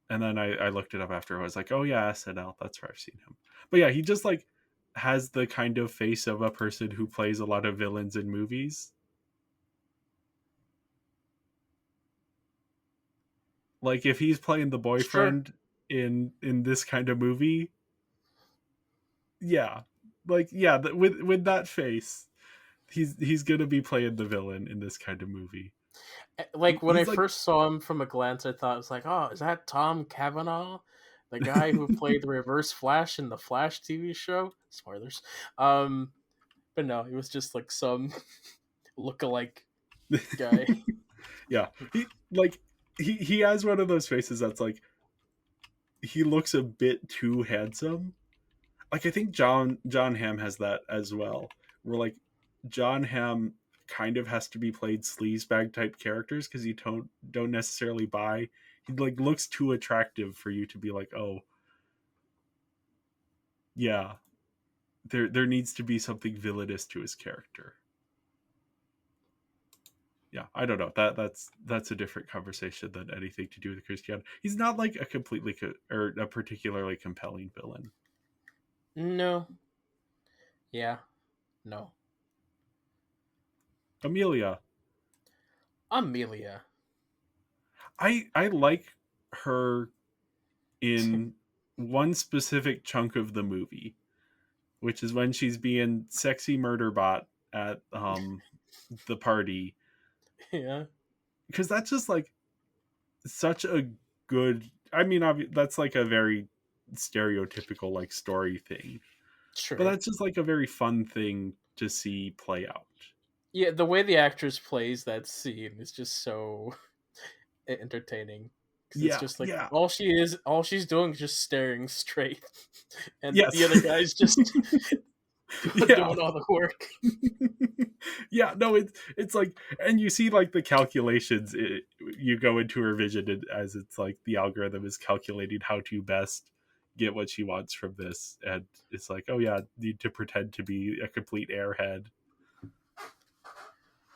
And then I looked it up after. I was like, oh yeah, SNL, that's where I've seen him. But yeah, he just like has the kind of face of a person who plays a lot of villains in movies. Like if he's playing the Sure. boyfriend in this kind of movie, yeah, like yeah, with that face, he's gonna be playing the villain in this kind of movie. Like when I He's like, first saw him from a glance, I thought it was like, oh, is that Tom Cavanaugh, the guy who played the Reverse Flash in the Flash TV show? Spoilers. Um, but no, it was just like some look-alike guy. yeah, he has one of those faces that's like he looks a bit too handsome. Like I think John Hamm has that as well. Where like John Hamm kind of has to be played sleazebag type characters because you don't necessarily buy. He like looks too attractive for you to be like, oh yeah, there needs to be something villainous to his character. Yeah, I don't know. That's a different conversation than anything to do with Christian. He's not like a or a particularly compelling villain. No. Yeah. No. Amelia, Amelia. I like her in one specific chunk of the movie, which is when she's being sexy murderbot at the party, Yeah. because that's just like such a good. I mean, that's like a very stereotypical like story thing, but Sure. that's just like a very fun thing to see play out. Yeah, the way the actress plays that scene is just so entertaining because it's Yeah, just like yeah, all she's doing is just staring straight, and the yes, other guy's just yeah. doing all the work. Yeah, no, it's like, and you see like the calculations. You go into her vision, and as it's like the algorithm is calculating how to best get what she wants from this, and it's like, oh yeah, need to pretend to be a complete airhead,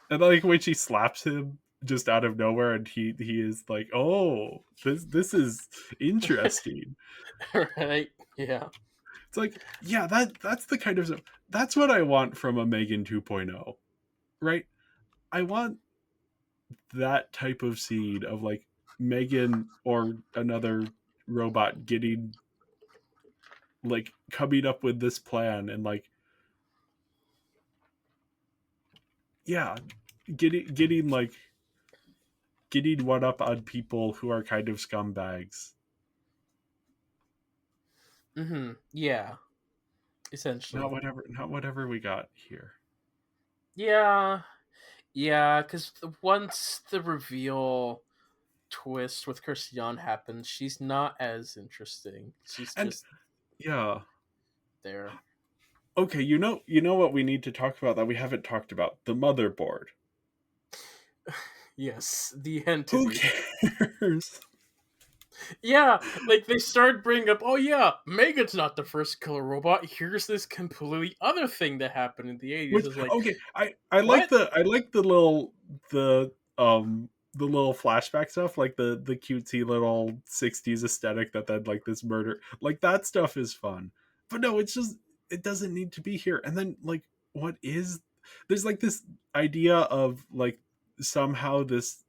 and like when she slaps him just out of nowhere, and he is like, oh, this is interesting. Right? Yeah. It's like, yeah, that's the kind of stuff. That's what I want from a M3GAN 2.0, right? I want that type of scene of like M3GAN or another robot getting like coming up with this plan and like yeah, getting like getting one up on people who are kind of scumbags. Yeah. Essentially. Not whatever we got here. Yeah. Yeah, because once the reveal twist with Christian happens, she's not as interesting. She's And just yeah. there. Okay, you know what we need to talk about that we haven't talked about? The motherboard. Yes, the Who entity. cares? Yeah, like they started bringing up, oh yeah, M3GAN's not the first killer robot. Here's this completely other thing that happened in the 80s. Which It's like, okay, I like what? the the little flashback stuff, like the cutesy little 60s aesthetic that then like this murder, like that stuff is fun. But no, it's just it doesn't need to be here. And then like what is there's like this idea of like somehow this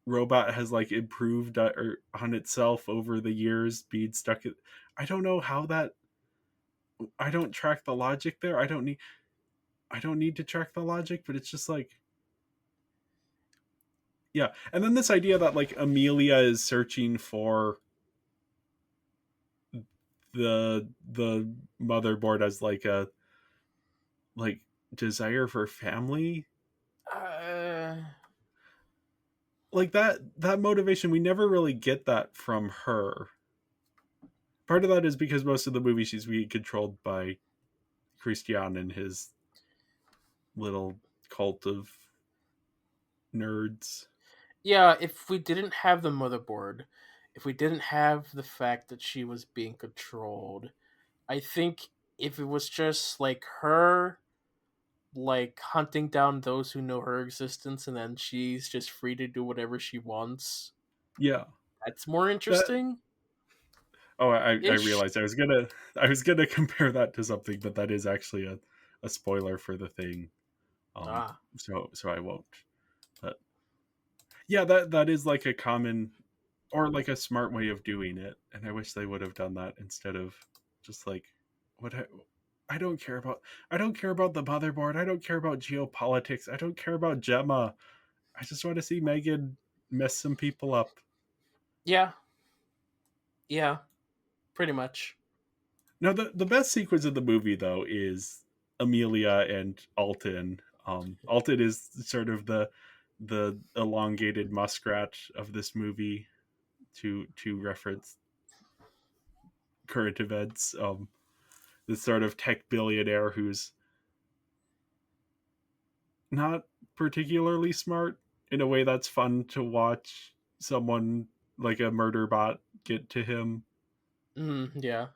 robot has like improved or on itself over the years being stuck at, I don't know how that, I don't track the logic there. I don't need to track the logic, but it's just like, yeah. And then this idea that like Amelia is searching for the motherboard as like a like desire for family, Uh, like that motivation, we never really get that from her. Part of that is because most of the movie she's being controlled by Christian and his little cult of nerds. yeah, if we didn't have the motherboard, if we didn't have the fact that she was being controlled, I think if it was just like her like hunting down those who know her existence and then she's just free to do whatever she wants, Yeah, that's more that interesting. oh, I Ish. realized I was gonna compare that to something, but that is actually a spoiler for the thing. Ah. So I won't. But yeah, that is like a common or like a smart way of doing it, and I wish they would have done that instead of just like what I don't care about. I don't care about the motherboard. I don't care about geopolitics. I don't care about Gemma. I just want to see M3GAN mess some people up. Yeah. Yeah. Pretty much. No, the best sequence of the movie though is Amelia and Alton. Alton is sort of the elongated muskrat of this movie to reference. current events. This sort of tech billionaire who's not particularly smart in a way that's fun to watch someone like a murder bot get to him. Yeah.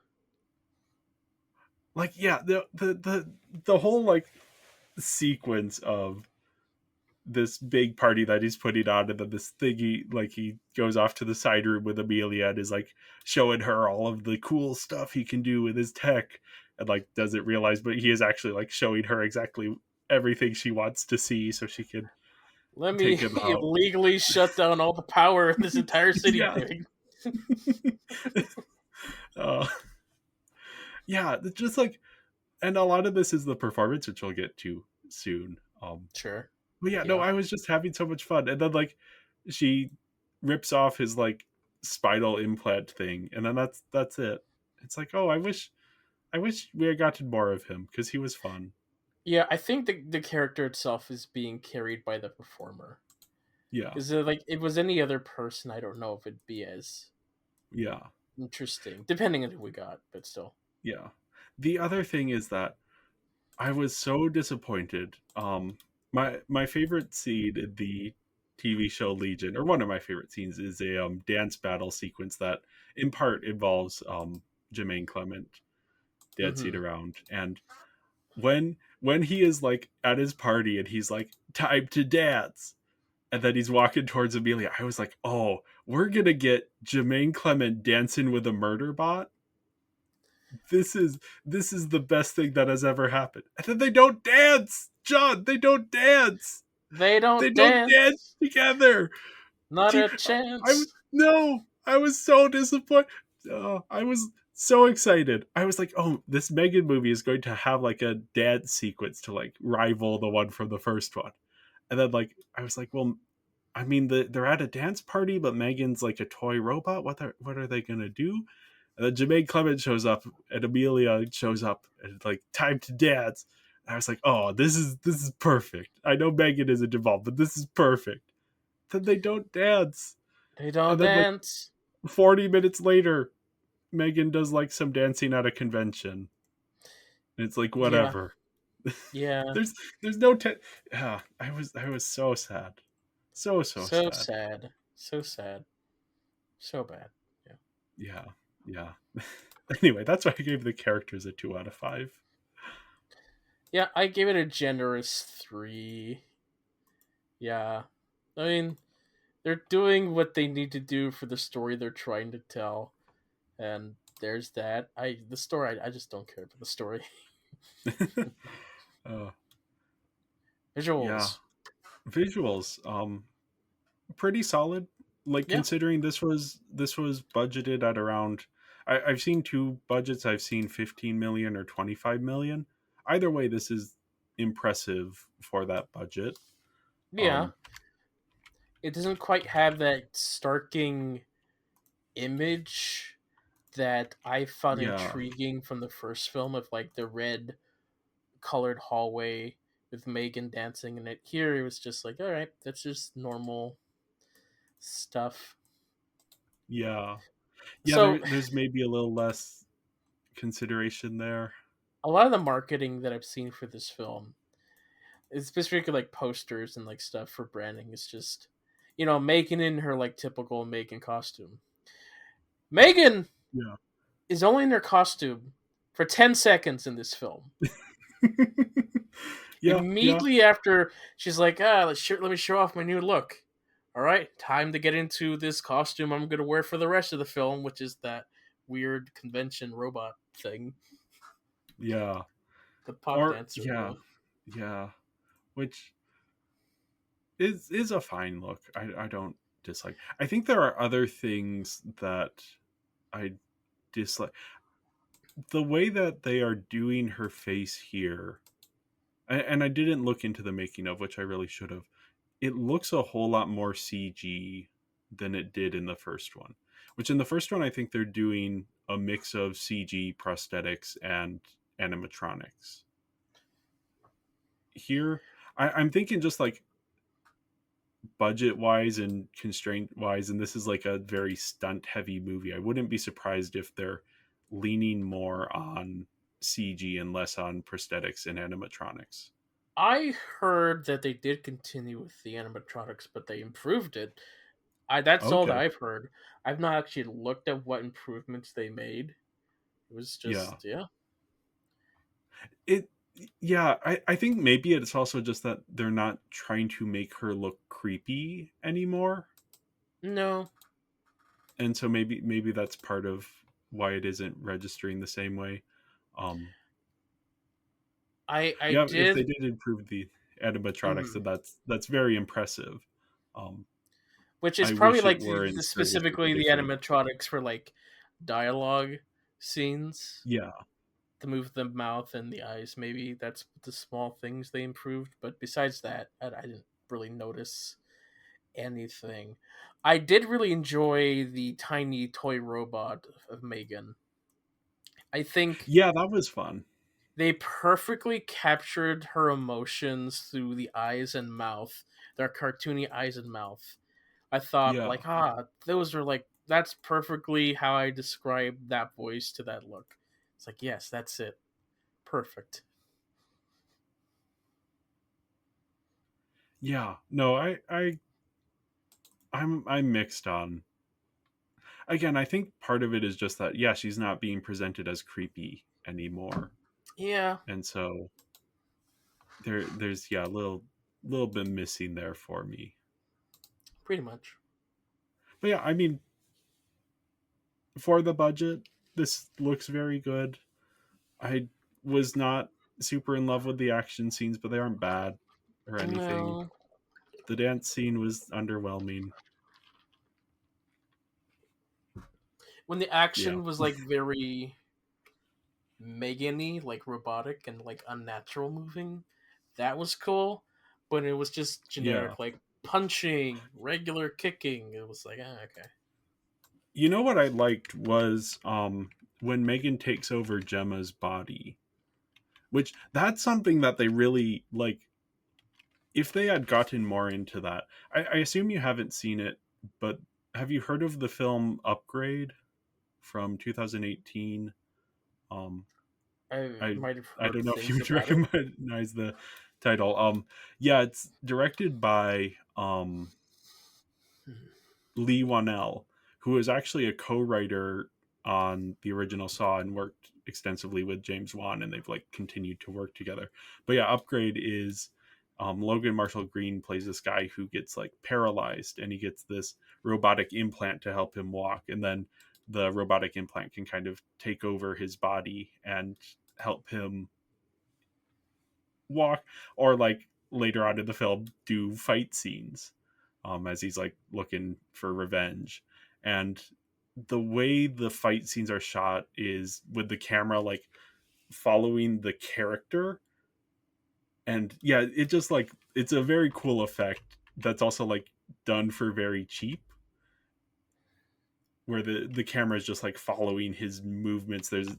Like, yeah, the whole like sequence of this big party that he's putting on, and then this thingy, like he goes off to the side room with Amelia and is like showing her all of the cool stuff he can do with his tech, and like doesn't realize, but he is actually like showing her exactly everything she wants to see so she can Let take me him out. illegally shut down all the power in this entire city Yeah. thing. uh, yeah, it's just like, and a lot of this is the performance, which we'll get to soon. Sure. But yeah, no, Yeah. I was just having so much fun. And then like she rips off his like spinal implant thing, and then that's it. It's like, oh, I wish we had gotten more of him because he was fun. Yeah, I think the character itself is being carried by the performer. Yeah. Because like it was any other person, I don't know if it'd be as Yeah. interesting, depending on who we got, but still. Yeah. The other thing is that I was so disappointed. My favorite scene in the TV show Legion, or one of my favorite scenes, is a dance battle sequence that in part involves Jermaine Clement dancing Mm-hmm. around. And when he is like at his party and he's like, time to dance, and then he's walking towards Amelia, I was like, oh, we're gonna get Jermaine Clement dancing with a murder bot. This is the best thing that has ever happened. And then they don't dance, John. They don't dance. They They don't don't dance dance. together. Not Gee, a I was chance. no. I was so disappointed. I was so excited. I was like, oh, this M3GAN movie is going to have like a dance sequence to like rival the one from the first one. And then like I was like, well, I mean, they're at a dance party, but M3GAN's like a toy robot. What are they gonna do? And then Jermaine Clement shows up, and Amelia shows up, and it's like time to dance. And I was like, oh, this is perfect. I know M3GAN isn't involved, but this is perfect. Then they don't dance, They and don't then like dance. 40 minutes later, M3GAN does like some dancing at a convention, and it's like Yeah. whatever. Yeah. there's no I was so sad, so So sad. sad. So sad. So bad. Yeah. Yeah, yeah. Anyway, that's why I gave the characters a 2 out of 5. Yeah, I gave it a generous 3. Yeah. I mean, they're doing what they need to do for the story they're trying to tell. And there's that. The story I just don't care about the story. uh, yeah, Visuals. visuals, pretty solid. Like Yeah. considering this was budgeted at around. I've seen two budgets. I've seen 15 million or 25 million. Either way, this is impressive for that budget. Yeah. Um, It doesn't quite have that starking image that I found yeah, intriguing from the first film of like the red colored hallway with M3GAN dancing in it. Here it was just like, all right, that's just normal stuff. yeah, yeah. So There's maybe a little less consideration there. a lot of the marketing that I've seen for this film, specifically like posters and like stuff for branding, is just M3GAN in her like typical M3GAN costume. M3GAN Yeah. is only in her costume for 10 seconds in this film. Yeah, yeah, Immediately after she's like, let me show off my new look. All right, time to get into this costume I'm going to wear for the rest of the film, which is that weird convention robot thing, yeah. the pop Or dancer yeah, one. yeah. Which is a fine look. I don't dislike. I think there are other things that I dislike. The way that they are doing her face here, and I didn't look into the making of, which I really should have. It looks a whole lot more CG than it did in the first one. Which in the first one, I think they're doing a mix of CG prosthetics and animatronics. Here, I'm thinking just like budget wise and constraint wise, and this is like a very stunt heavy movie. I wouldn't be surprised if they're leaning more on CG and less on prosthetics and animatronics. I heard that they did continue with the animatronics, but they improved it. That's all that Okay. I've heard. I've not actually looked at what improvements they made. It was Yeah. just yeah. It yeah, I think maybe it's also just that they're not trying to make her look creepy anymore. No, And so maybe that's part of why it isn't registering the same way. Um I yeah, if they did. did improve the animatronics, Mhm. then that's very impressive. Um Which is I probably wish it like the, weren't stylistically specifically the different. animatronics for like dialogue scenes Yeah. to move the mouth and the eyes. Maybe that's the small things they improved. But besides that, I didn't really notice anything. I did really enjoy the tiny toy robot of Megan. I think Yeah, that was fun. they perfectly captured her emotions through the eyes and mouth, their cartoony eyes and mouth. I thought Yeah. like, those are like that's perfectly how I describe that voice to that look. It's like, yes, that's it. Perfect. Yeah. No, I'm mixed on. Again, I think part of it is just that yeah, she's not being presented as creepy anymore. Yeah, And so there's yeah, a little bit missing there for me. pretty much. But yeah, I mean, for the budget, this looks very good. I was not super in love with the action scenes, but they aren't bad or anything. No. The dance scene was underwhelming. When the Yeah. action was like very Megan-y, like robotic and like unnatural moving, that was cool. But it was just Yeah. generic, like punching, regular kicking. It was like, okay. You know what I liked was when Megan takes over Gemma's body, which that's something that they really like. If they had gotten more into that, I assume you haven't seen it, but have you heard of the film Upgrade from 2018? Um, I I might have I heard don't know if you things would about it. recognize the title. Yeah, it's directed by Hmm. Lee Wanell, who is actually a co-writer on the original Saw and worked extensively with James Wan, and they've like continued to work together. But yeah, Upgrade is Logan Marshall Green plays this guy who gets like paralyzed, and he gets this robotic implant to help him walk, and then the robotic implant can kind of take over his body and help him walk, or like later on in the film do fight scenes as he's like looking for revenge. And the way the fight scenes are shot is with the camera like following the character, and yeah, it just like it's a very cool effect that's also like done for very cheap, where the camera is just like following his movements. There's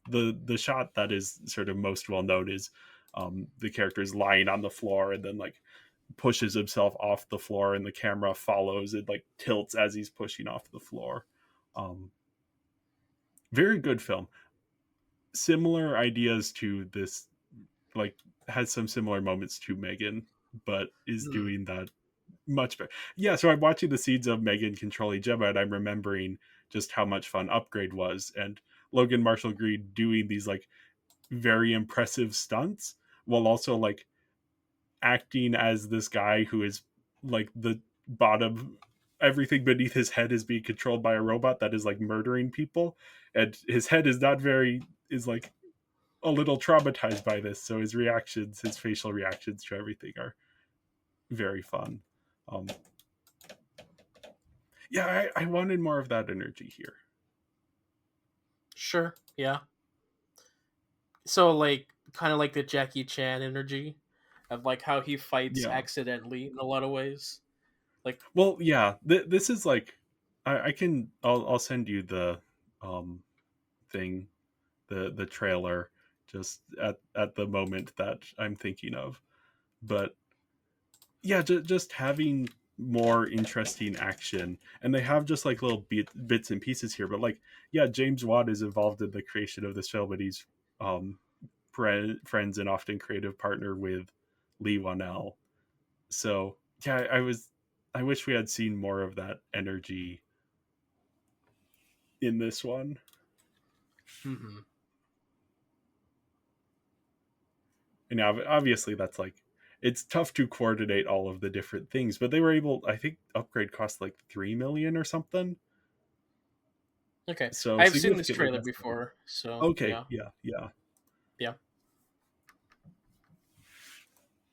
the shot that is sort of most well known is the character is lying on the floor and then like pushes himself off the floor, and the camera follows it, like tilts as he's pushing off the floor. um Very good film. Similar ideas to this, like has some similar moments to Megan, but is Hmm. doing that much better. Yeah, so I'm watching the scenes of Megan controlling Gemma, and I'm remembering just how much fun Upgrade was, and Logan Marshall Green doing these like very impressive stunts while also like acting as this guy who is like the bottom, everything beneath his head is being controlled by a robot that is like murdering people, and his head is not very, is like a little traumatized by this, so his reactions, his facial reactions to everything are very fun. um yeah, I wanted more of that energy here. Sure. Yeah. So like kind of like the Jackie Chan energy of like how he fights Yeah, accidentally in a lot of ways. Like well, yeah, this is like I can I'll send you the um thing, the trailer, just at the moment that I'm thinking of. But yeah, just having more interesting action, and they have just like little bits and pieces here. But like, yeah, James Wan is involved in the creation of this film, and he's um, friends and often creative partner with Lee Wanell. So yeah, I wish we had seen more of that energy in this one. Mm-hmm. And obviously that's like, it's tough to coordinate all of the different things, but they were able, I think upgrade cost like 3 million or something. Okay, So I've seen this significantly trailer less money. before, so Okay, yeah, yeah. yeah.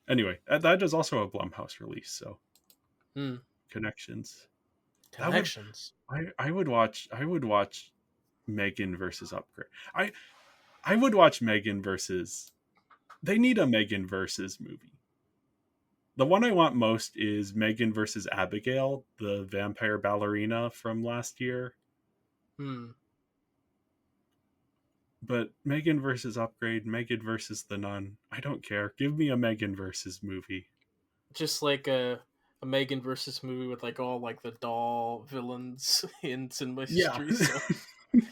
Anyway, that is also a Blumhouse release, so Hmm. connections. That would Connections. I would watch M3GAN versus Upgrade. I would watch M3GAN versus, they need a M3GAN versus movie. The one I want most is M3GAN versus Abigail, the vampire ballerina from last year. Hmm. But M3GAN versus Upgrade, M3GAN versus the Nun, I don't care. Give me a M3GAN versus movie. Just like a M3GAN versus movie with like all like the doll villains in cinema Yeah. history. So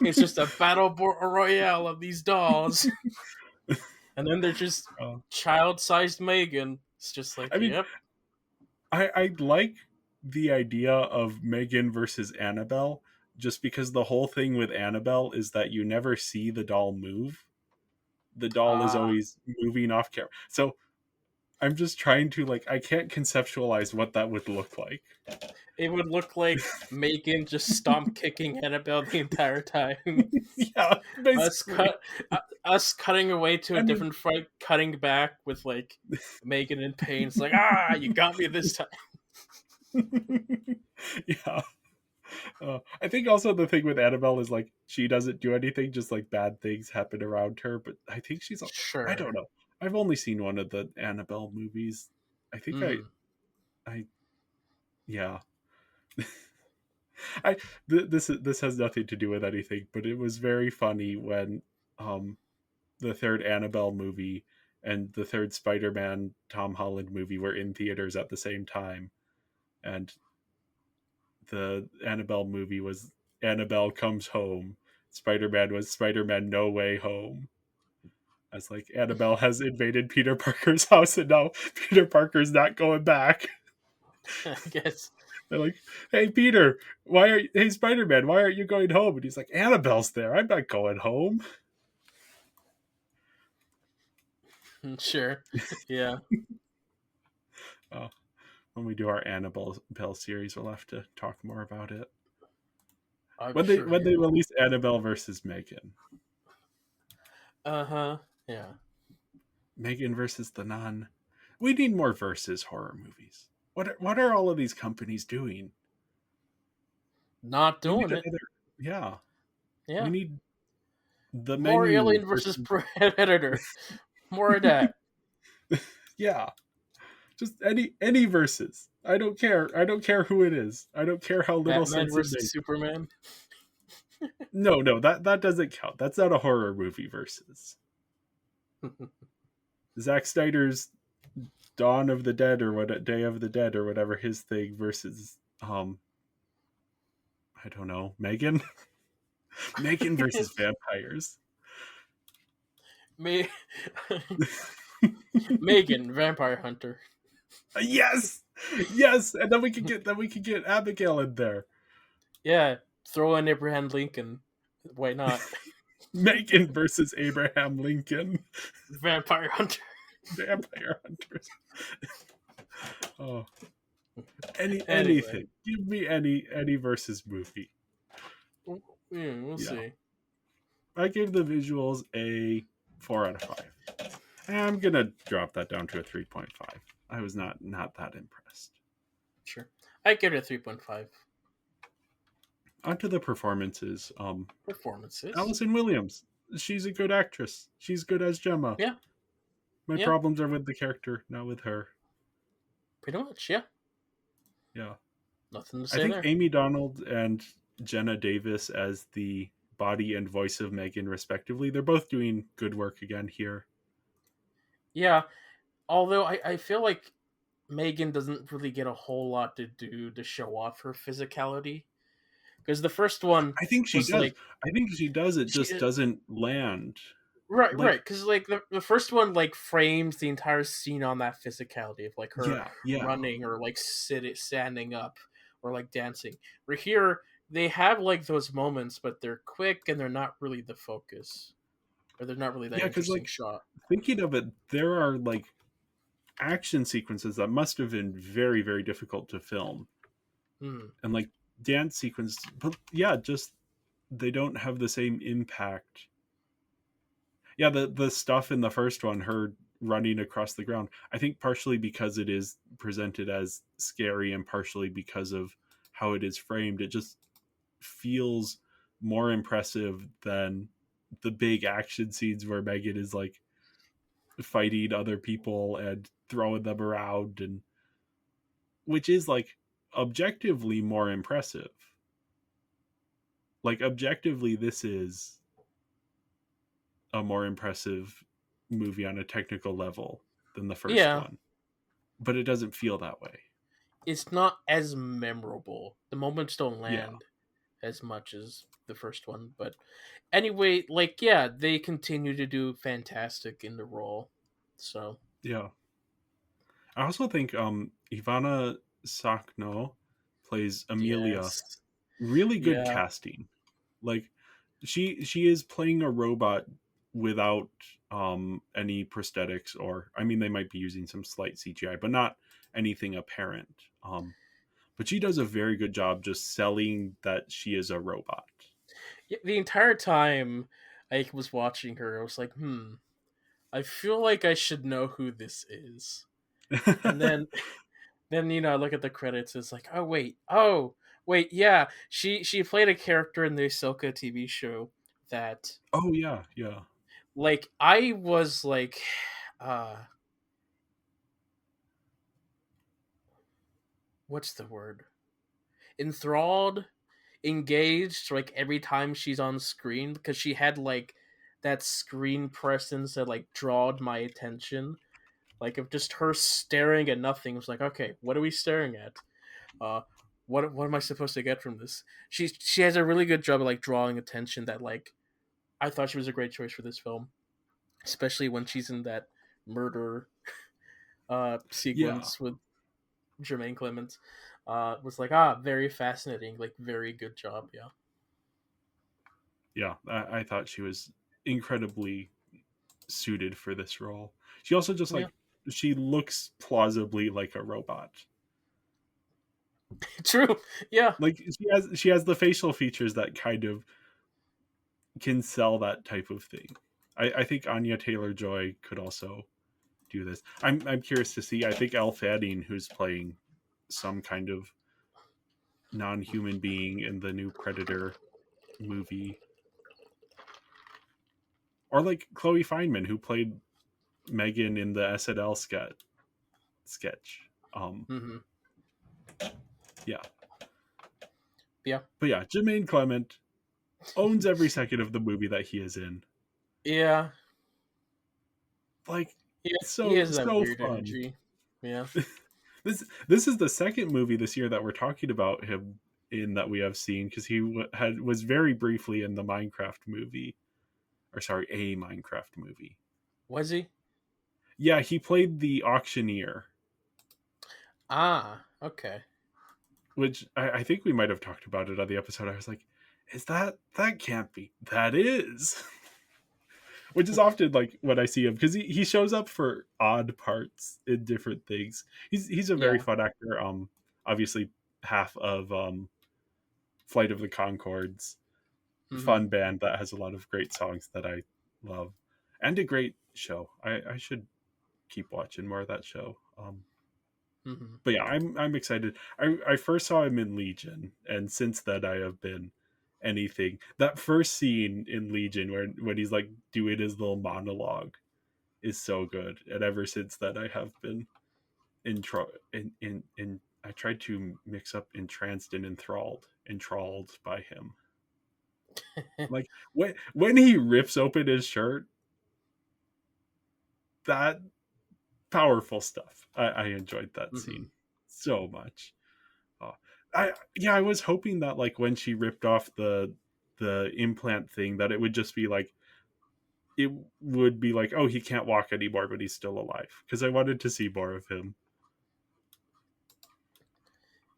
it's just a battle royale of these dolls, and then they're just uh, child-sized M3GAN. It's just like, I mean, yep. I like the idea of M3GAN versus Annabelle, just because the whole thing with Annabelle is that you never see the doll move. The doll is Ah, always moving off camera. So I'm just trying to, like, I can't conceptualize what that would look like. it would look like M3GAN just stomp kicking Annabelle the entire time. Yeah, us basically. cut us cutting away to a I mean, different fight, cutting back with like M3GAN in pain. It's like, you got me this time. yeah. I think also the thing with Annabelle is like she doesn't do anything, just like bad things happen around her. But I think I don't Sure. know. I've only seen one of the Annabelle movies. I think Mm. I yeah. This has nothing to do with anything, but it was very funny when um the third Annabelle movie and the third Spider-Man Tom Holland movie were in theaters at the same time, and the Annabelle movie was Annabelle Comes Home. Spider-Man was Spider-Man No Way Home. As like Annabelle has invaded Peter Parker's house and now Peter Parker's not going back. I guess. They're like, "Hey Peter, hey Spider-Man, why aren't you going home?" And he's like, "Annabelle's there. I'm not going home." Sure. Yeah. Oh, when we do our Annabelle series, we'll have to talk more about it. I'm When sure. they Yeah. release Annabelle versus M3GAN, Uh-huh. Yeah. M3GAN versus the Nun. We need more versus horror movies. What are all of these companies doing? Not We need doing it. another. Yeah, we Yeah. need the More Menu Alien versus versus. Predator. More of that. Yeah, just any versus. I don't care. I don't care who it is. I don't care how little Batman sense it versus makes. Superman. No, that doesn't count. That's not a horror movie versus. Zack Snyder's Dawn of the Dead or what, Day of the Dead or whatever his thing versus I don't know, M3GAN. M3GAN versus vampires. Me. M3GAN, Vampire Hunter. Yes, yes, and then we could get Abigail in there. Yeah. Throw in Abraham Lincoln. Why not? M3GAN versus Abraham Lincoln. Vampire Hunter. Vampire hunters. Oh, Anyway. anything. Give me any versus movie. Yeah, we'll Yeah, see. I gave the visuals a 4 out of 5. I'm gonna drop that down to a 3.5. I was not that impressed. Sure. I give it a 3.5. Onto the performances. Performances. Allison Williams. She's a good actress. She's good as Gemma. Yeah. My Yeah. problems are with the character, not with her. Pretty much. Yeah. Yeah. Nothing to I say think there. Amy Donald and Jenna Davis as the body and voice of M3GAN, respectively, they're both doing good work again here. Yeah. Although I feel like Megan doesn't really get a whole lot to do to show off her physicality. Because the first one I think she was does. like I think she does. It she just doesn't land. right, right. Like, Because like the first one like frames the entire scene on that physicality of like her yeah, yeah, running or like standing up or like dancing. Where here they have like those moments, but they're quick and they're not really the focus, or they're not really that yeah. Because interesting like shot. thinking of it, there are like action sequences that must have been very, very difficult to film, Hmm. and like dance sequences. But yeah, just they don't have the same impact. Yeah, the stuff in the first one, her running across the ground, I think partially because it is presented as scary and partially because of how it is framed, it just feels more impressive than the big action scenes where Megan is like fighting other people and throwing them around, and which is like objectively more impressive. Like objectively this is a more impressive movie on a technical level than the first Yeah, one, but it doesn't feel that way. it's not as memorable. The moments don't Yeah, land as much as the first one, but anyway, like yeah, they continue to do fantastic in the role. So yeah. I also think Ivana Sakno plays Amelia. yes, Really good yeah, casting. Like she is playing a robot without any prosthetics, or I mean they might be using some slight CGI, but not anything apparent. But she does a very good job just selling that she is a robot. yeah, the entire time I was watching her, I was like, I feel like I should know who this is. And then I look at the credits. It's like, oh wait, yeah, she played a character in the Ahsoka TV show that Oh yeah, yeah. like I was like, uh, what's the word? Enthralled, engaged. Like every time she's on screen, because she had like that screen presence that like drawed my attention. Like of just her staring at nothing. It was like, okay, what are we staring at? Uh, what am I supposed to get from this? She has a really good job of like drawing attention. That like I thought she was a great choice for this film, especially when she's in that murder Yeah. sequence with Jermaine Clements. Was like very fascinating, like very good job. Yeah, Yeah. I thought she was incredibly suited for this role. She also just yeah, like she looks plausibly like a robot. true. Yeah, Like she has the facial features that kind of can sell that type of thing. I think Anya Taylor Joy could also do this. I'm curious to see. I think Elle Fanning, who's playing some kind of non-human being in the new Predator movie, or like Chloe Fineman, who played Megan in the SNL sketch. hmm Yeah, yeah, but yeah, Jermaine Clement owns every second of the movie that he is in. yeah. Like, He so has that so weird fun. energy. Yeah. This is the second movie this year that we're talking about him in that we have seen, because he was very briefly in the Minecraft movie, or sorry, a Minecraft movie. Was he? Yeah, he played the auctioneer, Ah, okay. which I think we might have talked about it on the episode. I was like, is that can't be that is. Which is often like when I see him, because he shows up for odd parts in different things. He's a very Yeah. fun actor. Obviously half of Flight of the Concords, hmm fun band that has a lot of great songs that I love, and a great show. I should keep watching more of that show. hmm But yeah, I'm excited. I first saw him in Legion, and since then I have been anything. That first scene in Legion where when he's like doing his little monologue is so good, and ever since then I have been in I tried to mix up entranced and enthralled by him. Like when he rips open his shirt, that powerful stuff. I enjoyed that Hmm. scene so much. Oh, I was hoping that like when she ripped off the implant thing that it would just be like it would be like, oh, he can't walk anymore, but he's still alive. Because I wanted to see more of him.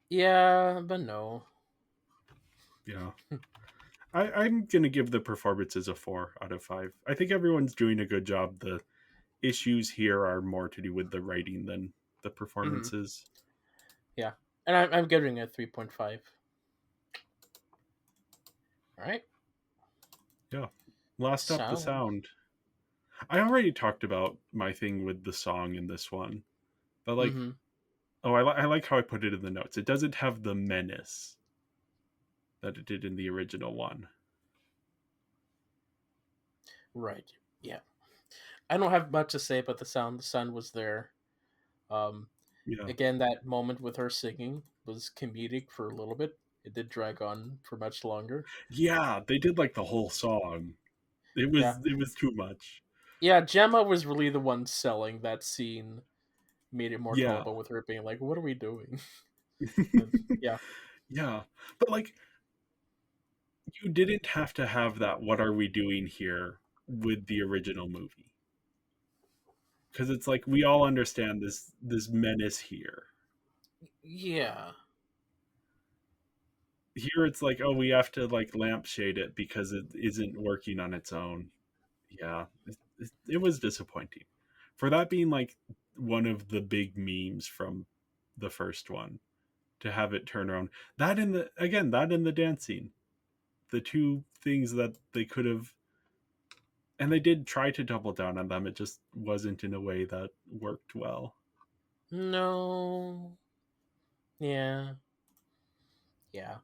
Yeah, but no. Yeah. I'm gonna give the performances a 4 out of 5. I think everyone's doing a good job. The issues here are more to do with the writing than the Hmm. performances. Yeah, and I'm giving it 3.5. All right, Yeah. Last up, the sound. sound. I already talked about my thing with the song in this one, but like, Mm-hmm. oh, I like how I put it in the notes. It doesn't have the menace that it did in the original one. Right. Yeah. I don't have much to say about the sound. The sun was there. Um, Yeah. Again, that moment with her singing was comedic for a little bit. It did drag on for much longer. Yeah, they did like the whole song. Yeah. It was too much. Yeah, Gemma was really the one selling that scene, made it more Yeah. tolerable with her being like, "What are we doing?" And yeah, Yeah. But like you didn't have to have that what are we doing here with the original movie. Cuz it's like we all understand this menace here. yeah, Here it's like, oh, we have to like lampshade it because it isn't working on its own. Yeah, it was disappointing. For that being like one of the big memes from the first one, to have it turn around. That in the again, that in the dancing. The two things that they could have, and they did try to double down on them. It just wasn't in a way that worked well. no, yeah, yeah.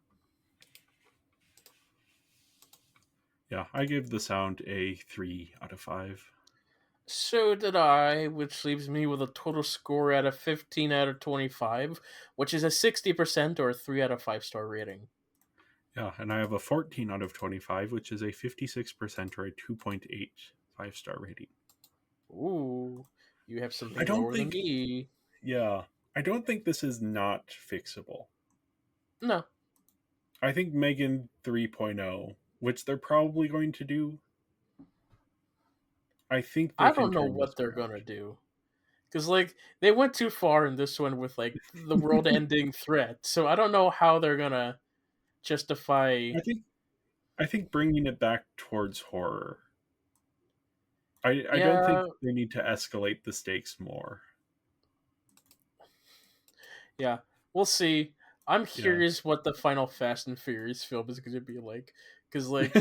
Yeah, I gave the sound a 3 out of 5. So did I, which leaves me with a total score out of 15 out of 25, which is a 60% or a 3 out of 5 star rating. Yeah, and I have a 14 out of 25, which is a 56% or a 2.8 5-star rating. Ooh, you have I something don't lower than think, me. yeah, I don't think this is not fixable. No, I think M3GAN 3.0, which they're probably going to do, I think they I can don't know turn this what they're around. gonna do. Because, like, they went too far in this one with, like, the world ending threat. So I don't know how they're gonna justify. I think I think bringing it back towards horror. I don't think Yeah, they need to escalate the stakes more. yeah, we'll see. I'm Yeah. curious what the final Fast and Furious film is gonna be like. Because, like,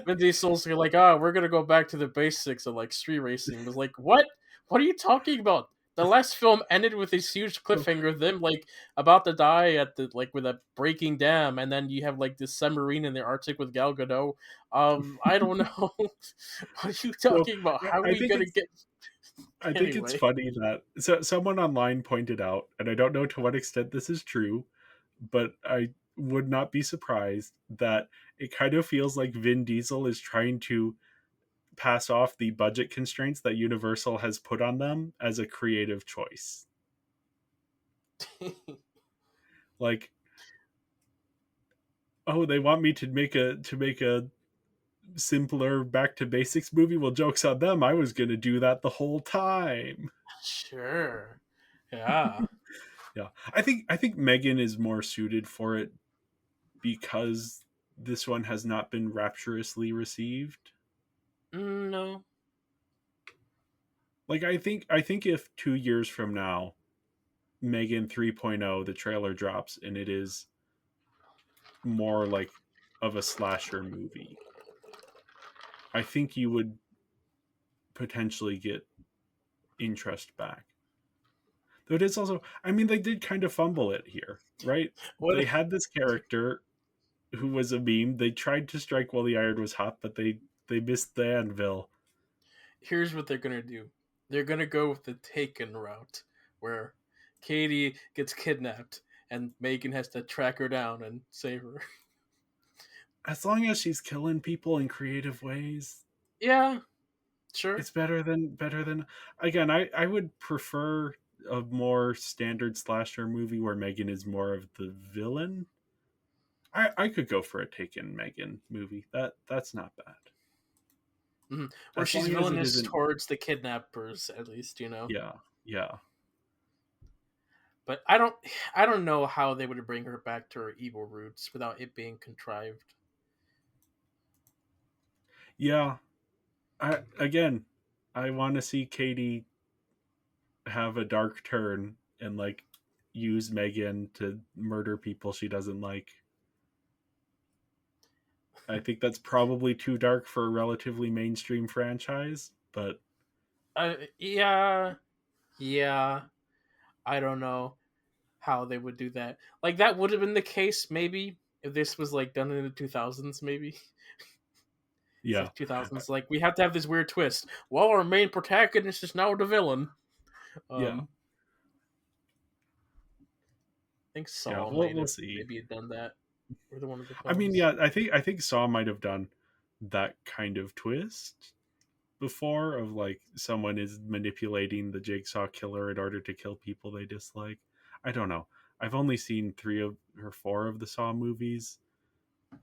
Vin Diesel's like, ah, we're gonna go back to the basics of like street racing. Was like, what? What are you talking about? The last film ended with this huge So, cliffhanger of them like about to die at the like with a breaking dam, and then you have like this submarine in the Arctic with Gal Gadot. I don't know. What are you so talking about? How are I we think gonna it's get I think it's anyway? funny that someone online pointed out, and I don't know to what extent this is true, but I would not be surprised that it kind of feels like Vin Diesel is trying to pass off the budget constraints that Universal has put on them as a creative choice. Like, oh, they want me to make a simpler back to basics movie. Well, jokes on them. I was going to do that the whole time. Sure. Yeah. Yeah. I think M3GAN is more suited for it because this one has not been rapturously received. No. Like I think if 2 years from now M3GAN 3.0 the trailer drops and it is more like of a slasher movie, I think you would potentially get interest back. Though it is also, I mean, they did kind of fumble it here, right? What? They had this character who was a meme. They tried to strike while the iron was hot, but they missed the anvil. Here's what they're gonna do. They're gonna go with the Taken route, where Katie gets kidnapped and M3GAN has to track her down and save her. As long as she's killing people in creative ways. Yeah, Sure. It's better than again, I would prefer a more standard slasher movie where Megan is more of the villain. I could go for a Taken Megan movie. That's not bad. Where As she's long as it villainous isn't. towards the kidnappers, at least, you know. Yeah, yeah, But I don't know how they would bring her back to her evil roots without it being contrived. yeah. I want to see Katie have a dark turn and like use Megan to murder people she doesn't like. I think that's probably too dark for a relatively mainstream franchise, but Yeah, yeah. I don't know how they would do that. Like that would have been the case maybe if this was like done in the 2000s. Maybe it's yeah, like 2000s. Like we have to have this weird twist. Well, our main protagonist is now the villain. yeah, I think yeah. Saw We'll might we'll have see. maybe done that. Or the one of the I mean, films. yeah, I think Saw might have done that kind of twist before of like someone is manipulating the jigsaw killer in order to kill people they dislike. I don't know. I've only seen 3 or 4 of the Saw movies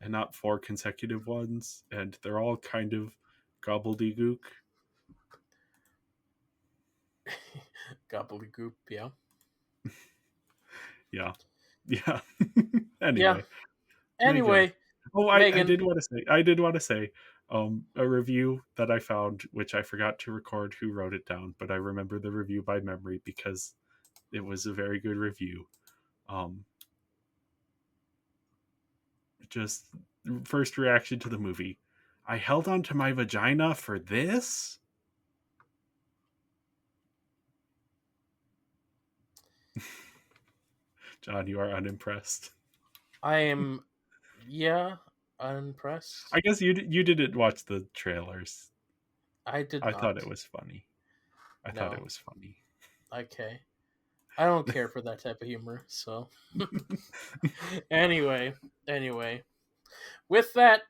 and not 4 consecutive ones, and they're all kind of gobbledygook. Gobbledygook. Yeah. Yeah. Yeah. Yeah. Anyway, Megan. Anyway, Oh, I Megan. did want to say, a review that I found, which I forgot to record who wrote it down, but I remember the review by memory because it was a very good review. Um, just first reaction to the movie. I held on to my vagina for this? John, you are unimpressed. I am. Yeah. Unimpressed. I guess you didn't watch the trailers. I did I thought not. it was funny. I thought it No. was funny. Okay. I don't care for that type of humor. So anyway. With that,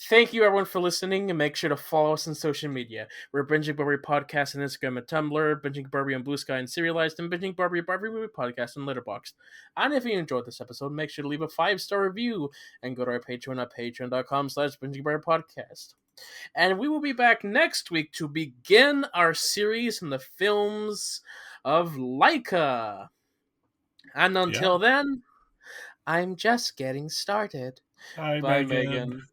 thank you everyone for listening, and make sure to follow us on social media. We're Binging Barbie Podcast on Instagram and Tumblr, Binging Barbie on Blue Sky and Serialized, and Binging Barbie Movie Podcast on Letterboxd. And if you enjoyed this episode, make sure to leave a 5-star review and go to our Patreon at patreon.com/Binging Barbie Podcast. And we will be back next week to begin our series on the films of Laika. And Yeah. until then, I'm just getting started. Hi, Bye, Megan. Megan.